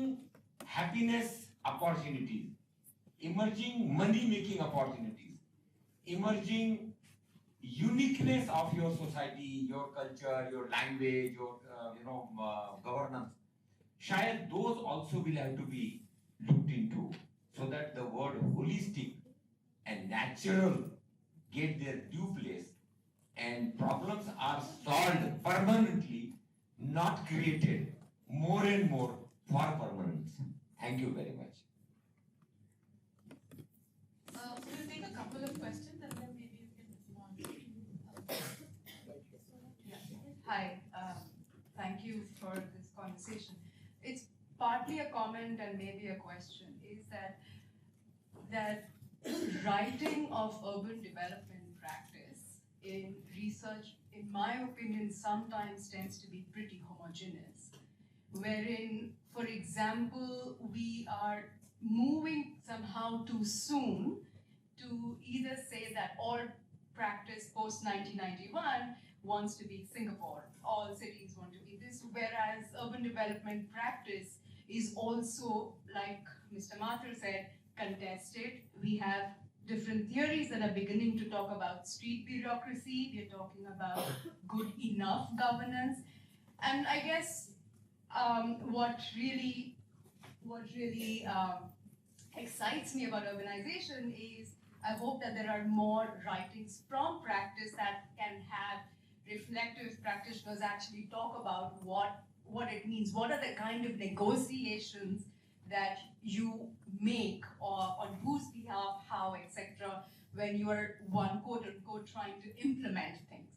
happiness opportunities, emerging money making opportunities, emerging uniqueness of your society, your culture, your language, your governance. Shayad those also will have to be looked into so that the word holistic and natural get their due place and problems are solved permanently, not created more and more for permanence. Thank you very much. We'll take a couple of questions and then maybe you can respond. Hi, thank you for this conversation. It's partly a comment and maybe a question, is that writing of urban development practice in research in my opinion, sometimes tends to be pretty homogeneous, wherein, for example, we are moving somehow too soon to either say that all practice post 1991 wants to be Singapore, all cities want to be this, whereas urban development practice is also, like Mr. Mathur said, contested. We have different theories that are beginning to talk about street bureaucracy, we are talking about good enough governance, and I guess what really excites me about urbanization is I hope that there are more writings from practice that can have reflective practitioners actually talk about what it means, what are the kind of negotiations that you make or on whose behalf, how, etc., when you are one quote unquote trying to implement things.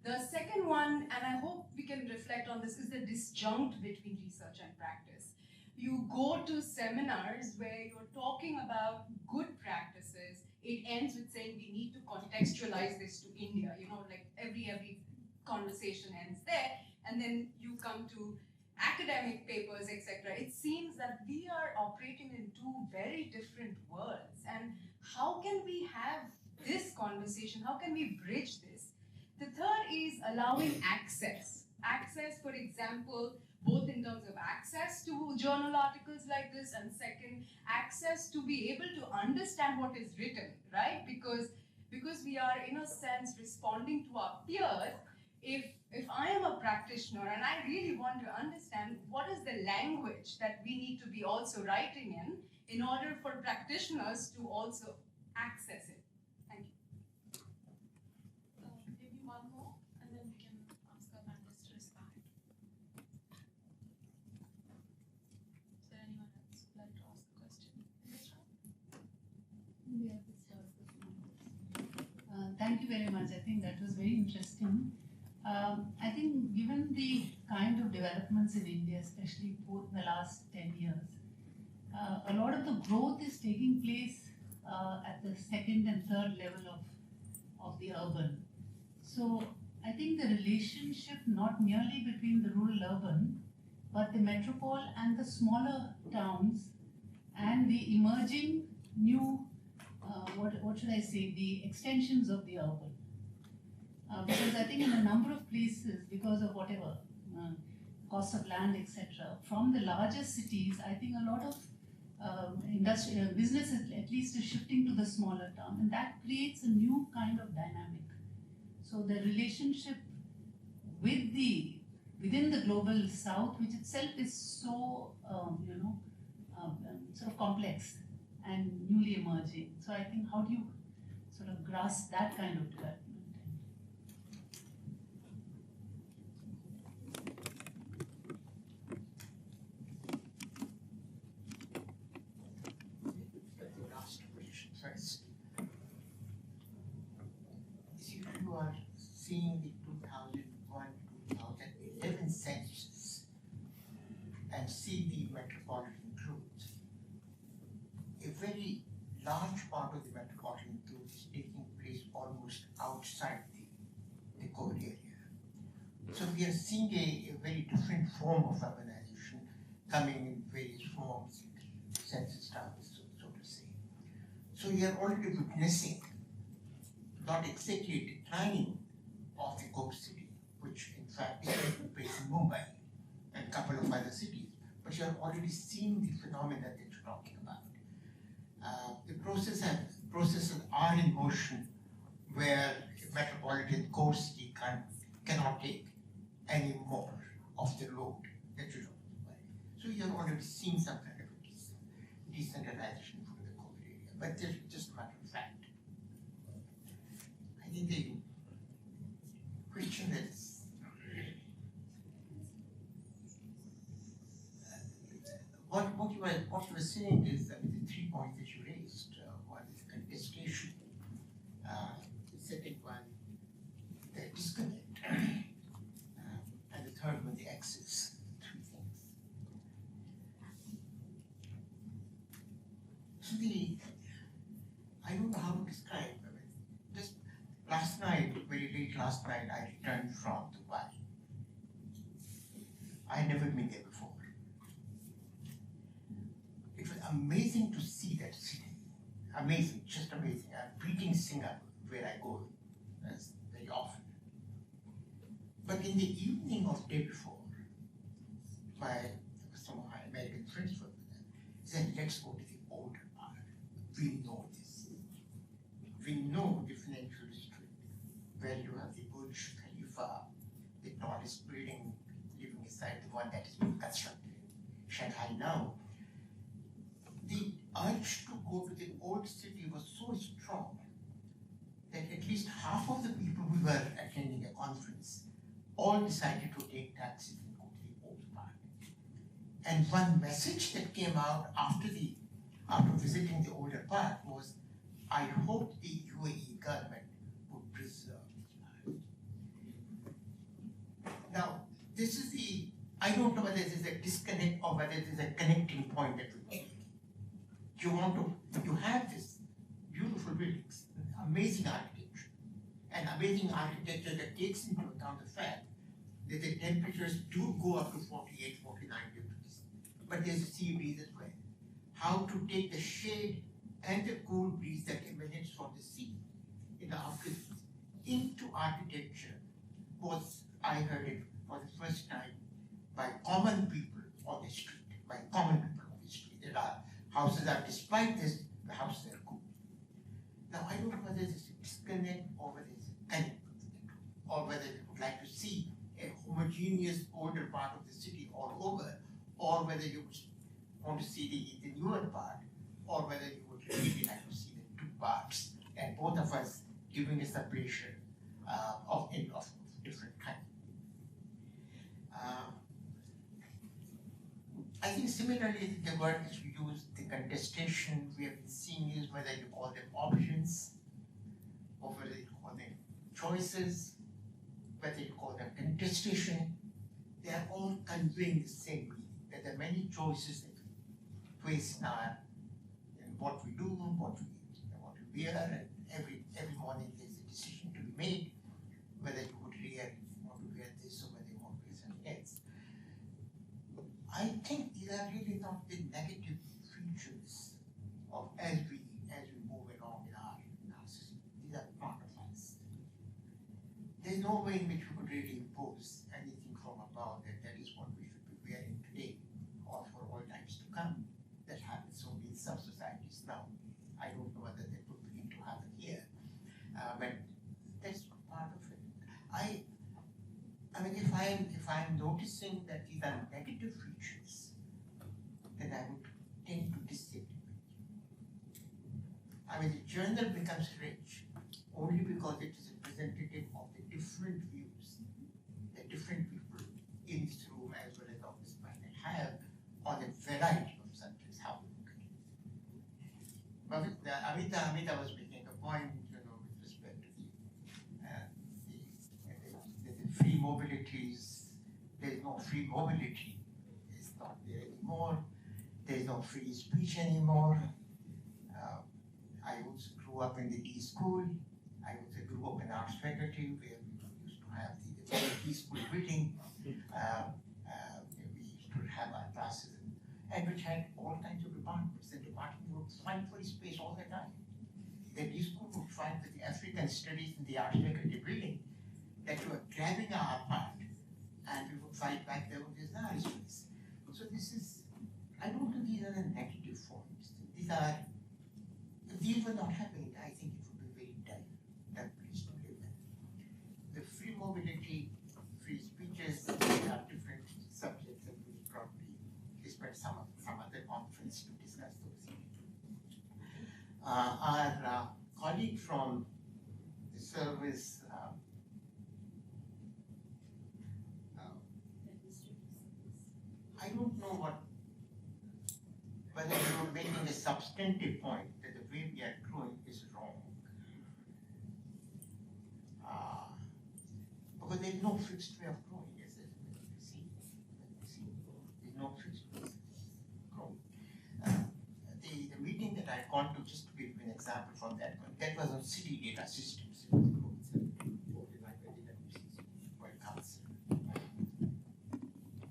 The second one, and I hope we can reflect on this, is the disjunct between research and practice. You go to seminars where you're talking about good practices, it ends with saying we need to contextualize this to India, like every conversation ends there, and then you come to academic papers, etc. It seems that we are operating in two very different worlds, and how can we have this conversation? How can we bridge this? The third is allowing access. Access, for example, both in terms of access to journal articles like this, and second, access to be able to understand what is written, right? Because we are, in a sense, responding to our peers. If I am a practitioner and I really want to understand what is the language that we need to be also writing in order for practitioners to also access it. Thank you. Maybe one more, and then we can ask our panelists to respond. Is there anyone else who'd like to ask a question in this round? Thank you very much. I think that was very interesting. I think given the kind of developments in India, especially both in the last 10 years, a lot of the growth is taking place at the second and third level of the urban. So I think the relationship not merely between the rural urban, but the metropole and the smaller towns and the emerging new, what should I say, the extensions of the urban. Because I think in a number of places, because of whatever, cost of land, etc., from the larger cities, I think a lot of business at least is shifting to the smaller town, and that creates a new kind of dynamic. So the relationship within the global south, which itself is so sort of complex and newly emerging. So I think, how do you sort of grasp that kind of development? You are seeing the 2001-2011 census and see the metropolitan growth. A very large part of the metropolitan growth is taking place almost outside the core area. So we are seeing a very different form of urbanization coming in various forms, census towns, so to say. So we are already witnessing not exactly a declining of the core city, which in fact is taking place in Mumbai and a couple of other cities, but you are already seeing the phenomena that you're talking about. The processes are in motion where a metropolitan core city cannot take any more of the load that you're talking about. So you're already seeing some kind of decentralization from the core area, but there's just a matter of fact. I think the question is, what you were saying is that the 3 points that you raised, one is contestation, the second one, the disconnect, and the third one, the access. 3 things. So I don't know how to describe. I mean, just last night, very late last night, I returned from Dubai. I had never been there before. It was amazing to see that city. Amazing, just amazing. I'm beating Singapore where I go very often. But in the evening of the day before, some of my American friends were with them, said, let's go to the older part. We know this. We know the financial district, where you have the Burj Khalifa, the tallest building, leaving aside the one that is being constructed in Shanghai now. The urge to go to the old city was so strong that at least half of the people who were attending a conference all decided to take taxis and go to the old part. And one message that came out after visiting the older part was, I hope the UAE government would preserve this part. Now, this is I don't know whether this is a disconnect or whether it is a connecting point that we make. You have this beautiful buildings, amazing architecture, and amazing architecture that takes into account the fact that the temperatures do go up to 48, 49 degrees. But there's a sea breeze as well. How to take the shade and the cool breeze that emanates from the sea in the afternoon into architecture was, I heard it for the first time, by common people on the street, by common people on the street. There are houses are, despite this, the houses are cool. Now, I don't know whether there's a disconnect or whether there's a connect, or whether you would like to see a homogeneous older part of the city all over, or whether you would want to see the newer part, or whether you would really like to see the two parts, and both of us giving a separation of different kind. I think similarly, the word that you use, the contestation we have been seeing is whether you call them options, or whether you call them choices, whether you call them contestation, they are all conveying the same meaning, that there are many choices that we face in what we do, what we wear, and every morning there's a decision to be made, whether you would want to wear this or whether you want to wear something else. I think these are really not the negative features of as we move along in our system. These are part of us. There's no way in which we could really impose anything from above that is what we should be wearing today or for all times to come. That happens only in some societies now. I don't know whether that would begin to happen here. But that's part of it. I mean, if I'm noticing that these are negative features, then I would tend to disagree. I mean, the journal becomes rich only because it is representative of the different views that different people in this room as well as on this planet have on a variety of subjects, how we look at it. But Amita was making a point, with respect to the free mobilities. There's no free mobility. It's not there anymore. There's no free speech anymore. I also grew up in the D school. I also grew up in arts faculty where we used to have the D school building. We used to have our classes and which had all kinds of departments. The department would fight for space all the time. The D school would fight for the African studies in the arts faculty building that were grabbing our part, and we would fight back there with this space. So this is, I don't think these are the negative forms. If these were not happening, I think it would be very dull place to live in. The free mobility, free speeches, they are different subjects that we will probably expect some other conference to discuss those. Our colleague from the service, I don't know whether you are making a substantive point that the way we are growing is wrong. Because there is no fixed way of growing, as you see. There's no fixed way of growing. The meeting that I had gone to, just to give you an example from that one, that was on city data systems. It was a global summit.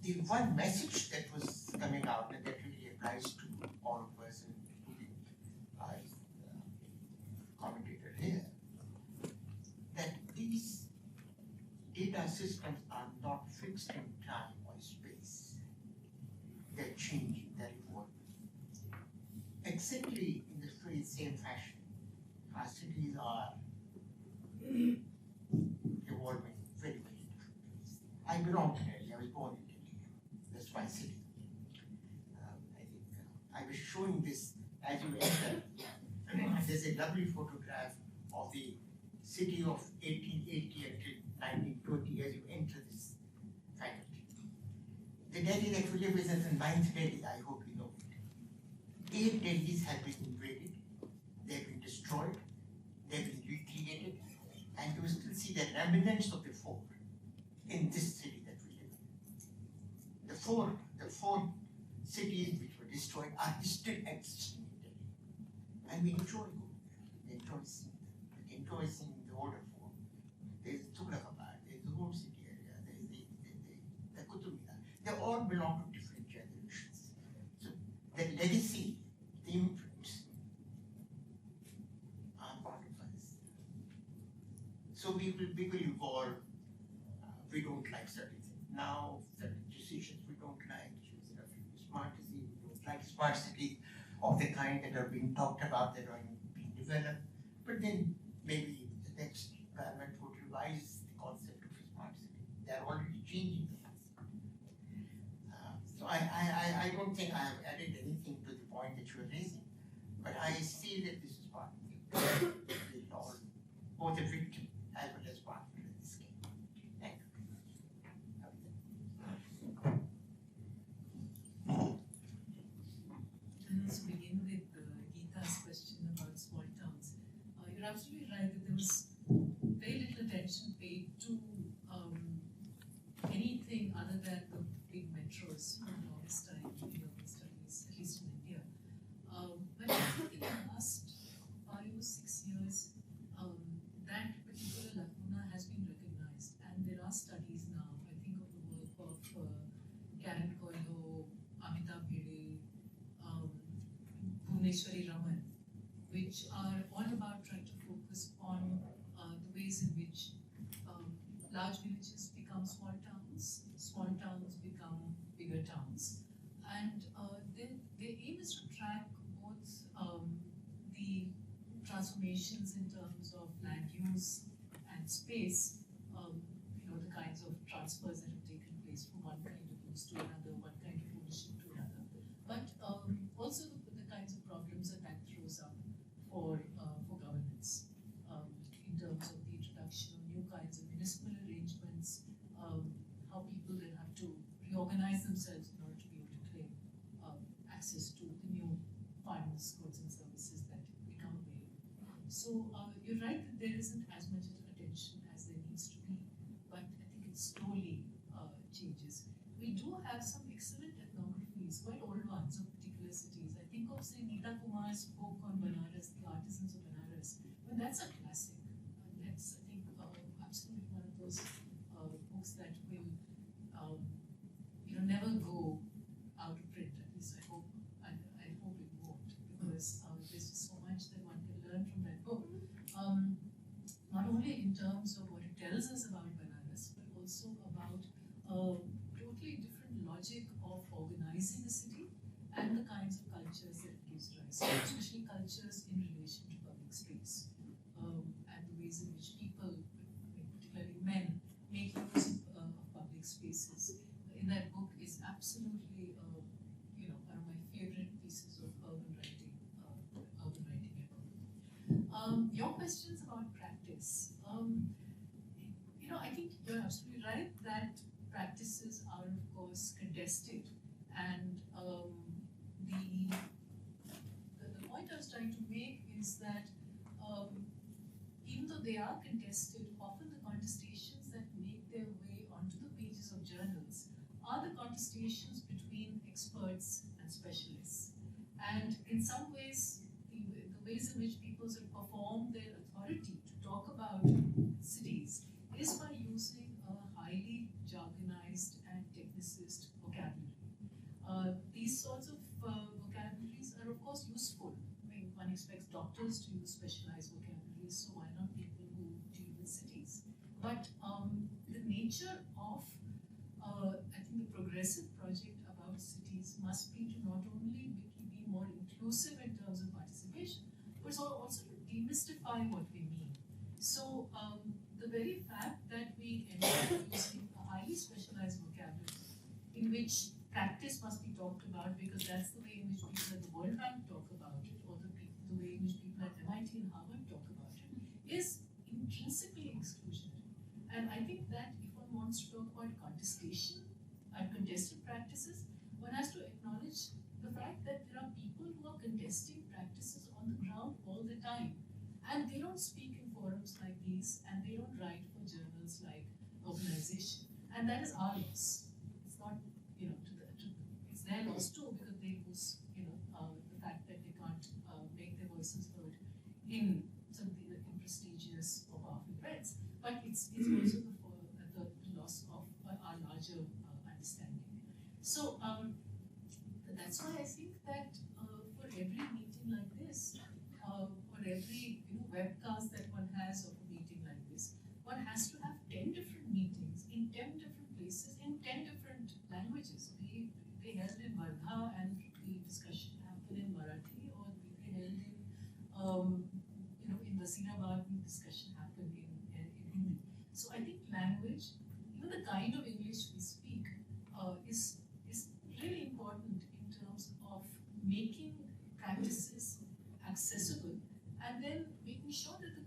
the one message that was coming out, and that really applies to all of us, including our commentator here, that these data systems are not fixed in time or space. They're changing, they're evolving. Exactly in the very same fashion, our cities are evolving very, very different ways. I belong to Delhi, I was born in Delhi. That's my city. I think I was showing this as you enter. There's a lovely photograph of the city of 1880 until 1920 as you enter this faculty. The Delhi that we live is in the 9th Delhi, I hope you know. 8 Delhis have been invaded, they've been destroyed, they've been recreated, and you will still see the remnants of the 4 in this city that we live in. The four cities which were destroyed are still existing in Delhi. And we enjoy going there, we enjoy seeing them, we enjoy seeing the older form. There's Tughlaqabad, there's the Old City area, there's the Qutub Minar. They all belong to different generations. So the legacy, the imprints are part of us. So we will evolve. We don't like certain things. Now, certain decisions we don't like, choosing a few smart cities, we don't like smart cities of the kind that are being talked about, that are being developed. But then maybe the next government would revise the concept of a smart city. They're already changing the concept. So I don't think I have added anything to the point that you're raising, but I see that this is part of it. We all, both a victim as well as partner in this game. Thank you. And let's begin with Geeta's question about small towns. You're absolutely right that there was very little attention paid to anything other than the big metros for the longest time in urban studies, at least in India. But I think in the last 5 or 6 years, that particular lacuna has been recognized, and there are studies now. I think of the work of Karen Coelho, Amitabh Bhede, Bhuvneshwari Raman, which are all about trying to focus on the ways in which large villages become small towns become bigger towns, and their aim is to track both the transformations in terms of land use and space, the kinds of transfers that have taken place from one kind of use to another, one kind of ownership to another, but also the kinds of problems that throws up for governance in terms of the introduction of new kinds of municipal arrangements, how people then have to reorganize themselves in order to be able to claim access to the new funds, goods and services that become available. So you're right that there isn't as much attention as there needs to be, but I think it slowly changes. We do have some excellent ethnographies, quite old ones of particular cities. I think of, say, Neeta Kumar's book on Banaras, The Artisans of Banaras. Well, that's a classic. That's, I think, absolutely one of those books that will, never go out of print. At least I hope it won't, because there's just so much that one can learn from that book. Not only in terms of what it tells us about Banaras, but also about totally different logic of organizing the city and the kinds of cultures that it gives rise to, especially cultures in relation to public space, and the ways in which people, particularly men, make use of public spaces. In that book is absolutely, one of my favorite pieces of urban writing ever. Your questions about practice. I think you're absolutely right that practices are, of course, contested, and the point I was trying to make is that even though they are contested, often the contestations that make their way onto the pages of journals are the contestations between experts and specialists. And in some ways, the ways in which people sort of perform their authority to talk about cities is by using a highly jargonized and technicist nature of, I think, the progressive project about cities must be to not only be more inclusive in terms of participation, but also to demystify what we mean. So the very fact that we end up using a highly specialized vocabulary in which practice must be talked about because that's the way in which people at the World Bank talk about it, or the way in which people at MIT and Harvard talk about it, is intrinsically exclusionary. And I think that if one wants to talk about contestation and contested practices, one has to acknowledge the fact that there are people who are contesting practices on the ground all the time. And they don't speak in forums like these, and they don't write for journals like Urbanisation. And that is our loss. It's not, it's their loss too, because they lose, the fact that they can't make their voices heard in some of the prestigious or powerful threads. But it's also the loss of our larger understanding. So that's why I think that for every meeting like this, or every webcast that one has of a meeting like this, one has to have 10 different meetings in 10 different places in 10 different languages. They held in Wardha and the discussion happened in Marathi, or they held in Nasirabad and the discussion happened in Hindi. So I think language, even the kind of English we speak, is really important in terms of making practices accessible, and then making sure that the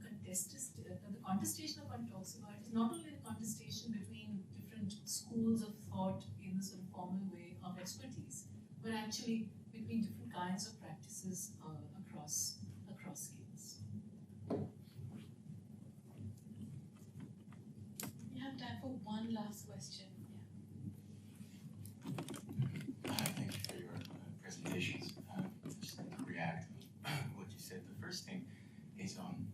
contestation that one talks about is not only the contestation between different schools of thought in the sort of formal way of expertise, but actually between different kinds of practices across scales. We have time for one last question. Thank you for your presentations. Just to react on what you said. The first thing is on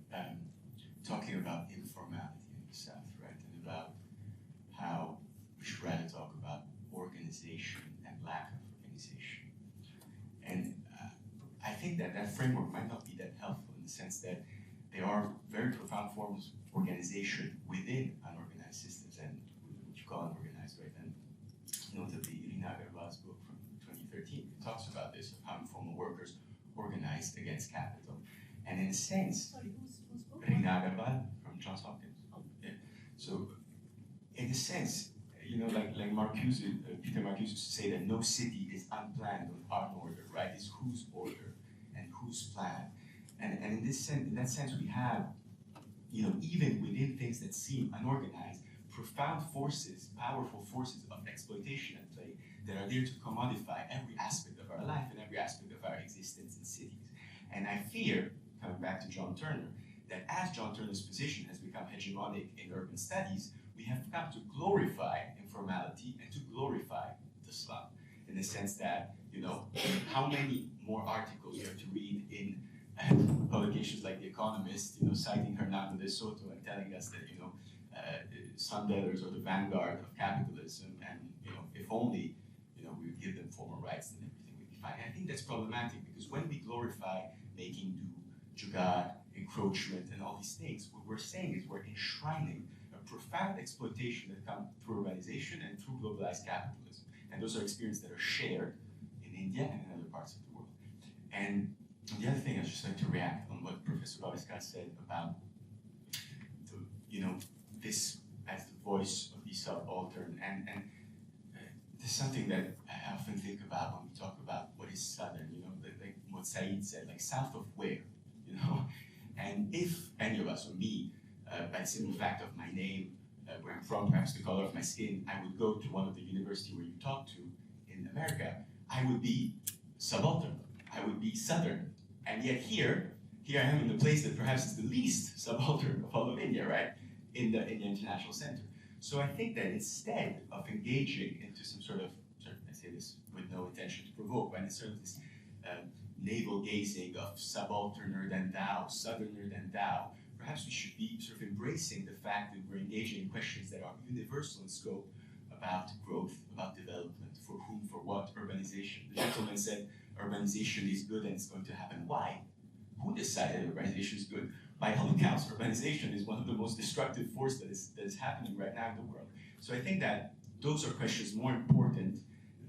talking about informality in the South, right? And about how we should rather talk about organization and lack of organization. And I think that that framework might not be that helpful in the sense that there are very profound forms of organization within unorganized systems, and what you call unorganized, right? And notably, Irina Agarwal's book from 2013 talks about this, of how informal workers organized against capital. And in a sense, Sorry, who's book? Irina Agarwal from Johns Hopkins. Yeah. So, in a sense, like Marcuse, Peter Marcuse used to say that no city is unplanned or unordered, right? It's whose order and whose plan. And in that sense, we have, even within things that seem unorganized, profound forces, powerful forces of exploitation at play that are there to commodify every aspect of our life and every aspect of our existence in cities. And I fear, coming back to John Turner, that as John Turner's position has become hegemonic in urban studies, we have come to glorify informality and to glorify the slum, in the sense that, how many more articles we have to read in publications like The Economist, citing Hernando de Soto and telling us that, slum dwellers are the vanguard of capitalism, and, if only, we would give them formal rights, then everything would be fine. And I think that's problematic, because when we glorify making do, jugaad, encroachment, and all these things, what we're saying is we're enshrining a profound exploitation that comes through urbanization and through globalized capitalism. And those are experiences that are shared in India and in other parts of the world. And the other thing, I'd just like to react on what Professor Babiska said about, this as the voice of the subaltern. And there's something that I often think about when we talk about what is Southern, like what Said said, like south of where, And if any of us, or me, by the simple fact of my name, where I'm from, perhaps the color of my skin, I would go to one of the universities where you talk to in America, I would be subaltern. I would be Southern. And yet here I am in the place that perhaps is the least subaltern of all of India, right? In the International Center. So I think that instead of engaging into some sort of, I say this with no intention to provoke, but it's sort of this navel gazing of subalterner than thou, southerner than thou, perhaps we should be sort of embracing the fact that we're engaging in questions that are universal in scope about growth, about development, for whom, for what, urbanization. The gentleman said urbanization is good and it's going to happen. Why? Who decided urbanization is good? by all accounts, urbanization is one of the most destructive forces that is happening right now in the world. So I think that those are questions more important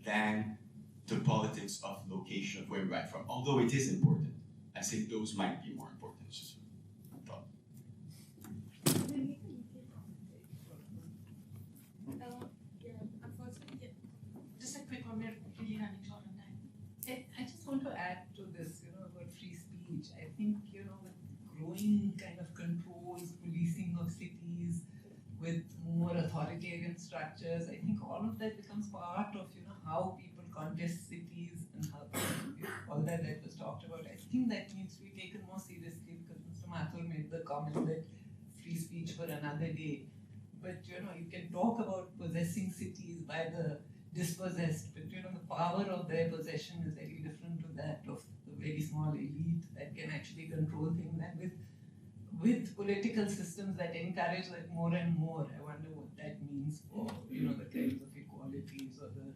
than the politics of location of where we write from. Although it is important, I say those might be more important. It's just a thought. Unfortunately, just a quick one. We're really running short on time. I just want to add to this, about free speech. I think, with growing kind of controls, policing of cities, with more authoritarian structures, I think all of that becomes part of, how people contest cities and how all that was talked about. I think that needs to be taken more seriously because Mr. Mathur made the comment that free speech for another day. But, you can talk about possessing cities by the dispossessed, but the power of their possession is very different to that of the very small elite that can actually control things. And with political systems that encourage that more and more, I wonder what that means for the kinds of equalities or the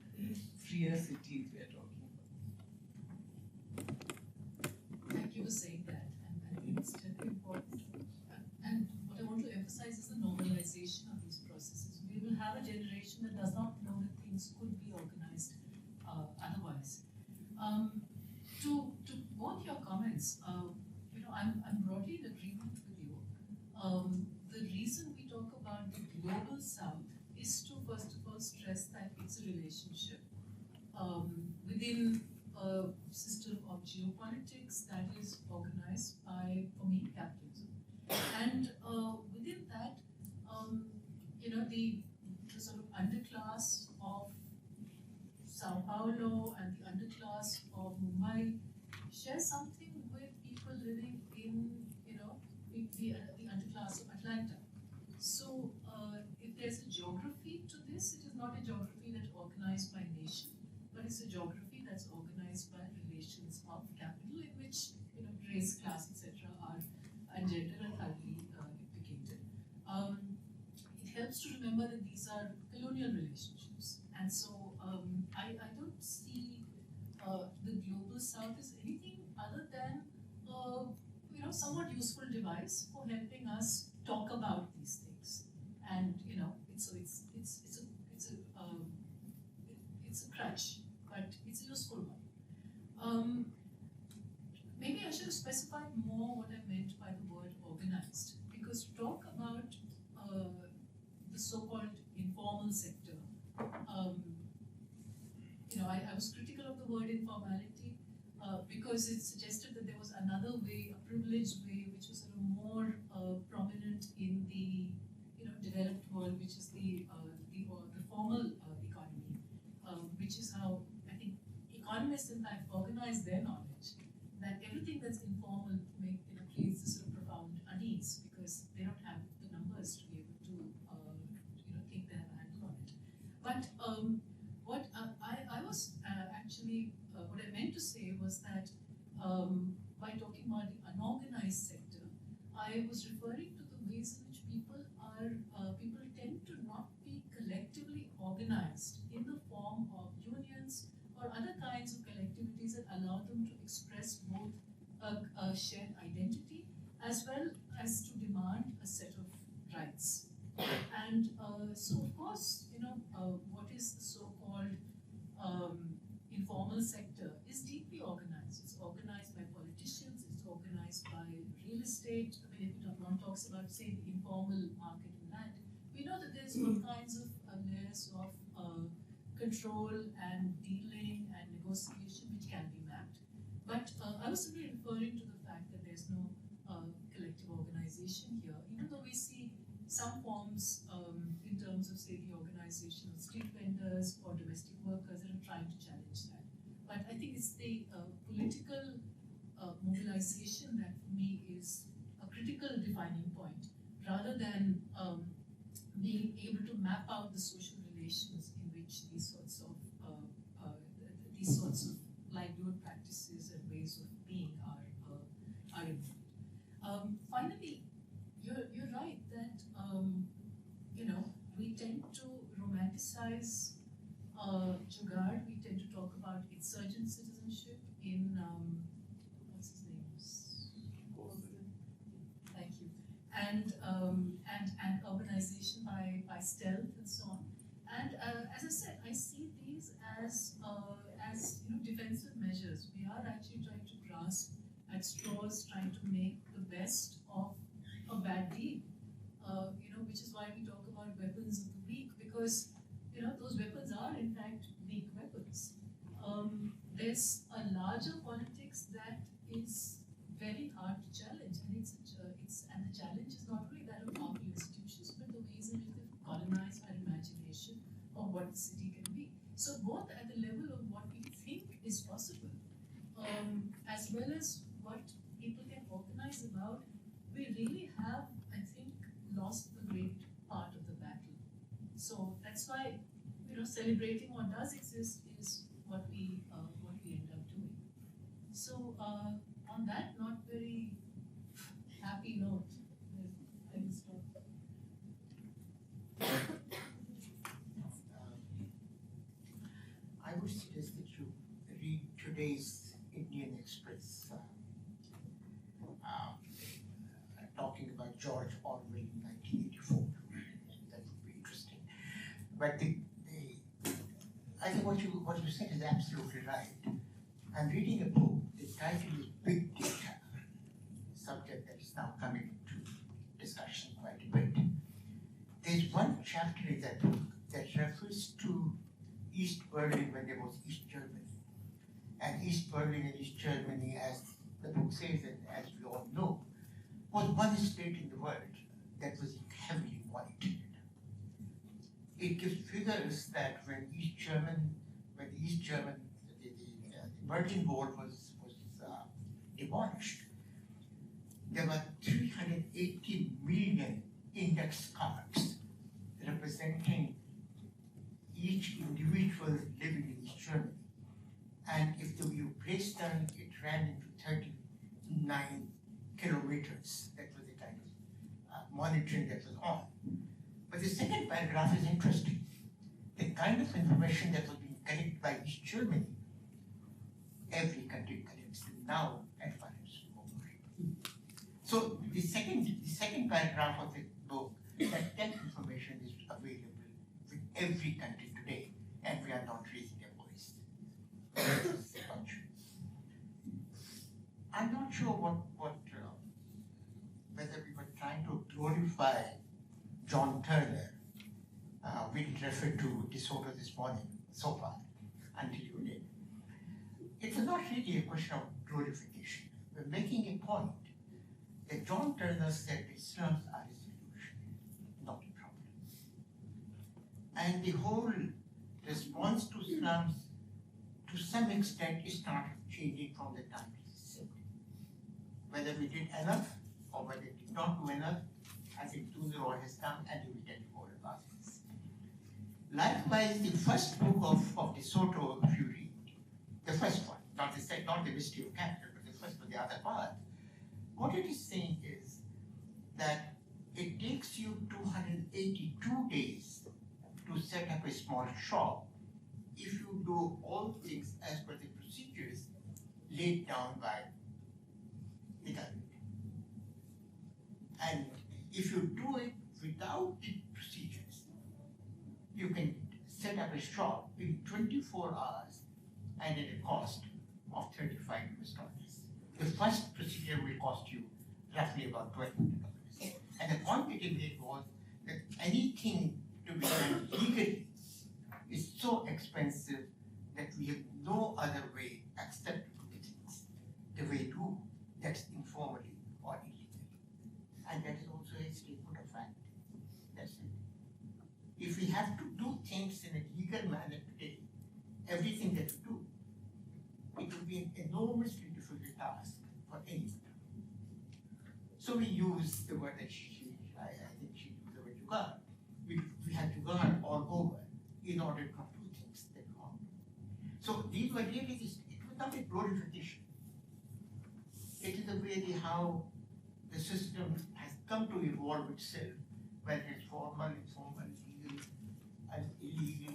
freer cities we are talking about. Thank you for saying that, and I think it's very important. And what I want to emphasize is the normalization of these processes. We will have a generation that does not know that things could be organized otherwise. To both your comments, I'm broadly in agreement with you. The reason we talk about the global south is to first of all stress that it's a relationship within a system of geopolitics that is organized by, for me, capitalism. And within that, the sort of underclass of Sao Paulo and the underclass of Mumbai share something with people living in, the underclass of Atlanta. So if there's a geography to this, it is not a geography that's organized by nation, but it's a geography that's organized by relations of capital in which, race, class, etc. and gender are highly implicated. It helps to remember that these are colonial relationships, and so I don't see the global south as anything other than somewhat useful device for helping us talk about these things, and it's a crutch, but it's a useful one. Maybe I should have specified more what I meant by the word organized, because to talk about the so-called informal sector, I was critical of the word informality because it suggested that there was another way, a privileged way, which was sort of more prominent in the developed world, which is the formal economy, which is how I think economists in fact organize their knowledge. That everything that's informal creates this sort of profound unease because they don't have the numbers to be able to think they have a handle on it. But what I was actually what I meant to say was that by talking about the unorganized sector, I was referring to the ways in which people tend to not be collectively organized in the form of unions or other kinds of collectivities that allow them to express both a shared identity as well as to demand a set of rights. And so, of course, what is the so-called informal sector is deeply organized. It's organized by politicians, it's organized by real estate. I mean, if one talks about, say, the informal market in land, we know that there's all kinds of layers of control and dealing and negotiation which can be mapped. But I was simply referring to the fact that there's no collective organization here, even though we see some forms in terms of, say, the organization of street vendors or domestic workers that are trying to challenge that. But I think it's the political mobilization that for me is a critical defining point, rather than being able to map out the social relations in which these sorts of livelihood practices and ways of being are involved. Finally, you're right that we tend to romanticize Jugaad. We tend to talk about insurgent citizenship in what's his name? Thank and urbanization by stealth and so on. And as I said, I see these as defensive measures. We are actually trying to grasp at straws, trying to make the best of a bad deal. Which is why we talk about weapons of the weak, because those weapons are in fact weak weapons. There's a larger politics that is very hard to challenge, and and the challenge is not only that of powerful institutions, but the ways in which they've colonized our imagination of what the city can be. So both at the level of what we think is possible, as well as what people can organize about, we really have, I think, lost a great part of the battle. So that's why celebrating what does exist is what we end up doing. So on that not very happy note, I will stop. I would suggest that you read today's Indian Express, talking about George Orwell in 1984. That would be interesting. But I think what you said is absolutely right. I'm reading a book. The title is Big Data, a subject that is now coming into discussion quite a bit. There's one chapter in that book that refers to East Berlin when there was East Germany. And East Berlin and East Germany, as the book says and as we all know, was one state in the world that was heavily monitored. It gives figures that when the Berlin Wall was demolished, there were 380 million index cards representing each individual living in East Germany. And if you placed them, it ran into 39 kilometers. That was the kind of monitoring that was on. But the second paragraph is interesting. The kind of information that was being collected by East Germany, every country collects it now at Paris. So the second paragraph of the book, that information is available with every country today, and we are not raising a voice. I'm not sure whether we were trying to glorify John Turner. We did refer to DeSoto this morning, so far, until you did. It was not really a question of glorification. We're making a point that John Turner said the slums are a solution, not a problem. And the whole response to slums, to some extent, is started changing from the time he said. Whether we did enough or whether we did not do enough, I think Tunzero has come and he will tell you more about this. Likewise, the first book of DeSoto, if you read, the first one, not the Mystery of Capital, but the first one, the other part, what it is saying is that it takes you 282 days to set up a small shop if you do all things as per the procedures laid down by the government. And if you do it without the procedures, you can set up a shop in 24 hours and at a cost of $35. The first procedure will cost you roughly about $1,200. And the point that he made was that anything to be done legally is so expensive that we have no other way except to do things the way we do, that's informally or illegally. And that is also a statement of fact. That's it. If we have to do things in a legal manner today, everything that we do, it will be an enormously difficult task for anyone. So we use the word that I think she used the word jugaad. We had jugaad all over in order to do things that we want. So these were really it was not a glorification. It is the way how the system has come to evolve itself, whether it's formal, informal, legal, illegal,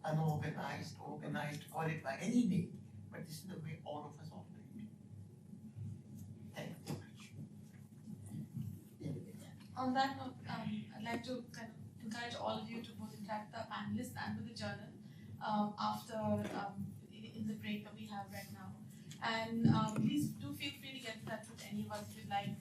unorganized, organized, call it by any name. But this is the way all of us operate. Thank you very much. On that note, I'd like to kind of encourage all of you to both interact with the panelists and with the journal after in the break that we have right now. And please do feel free to get in touch with any of us if you'd like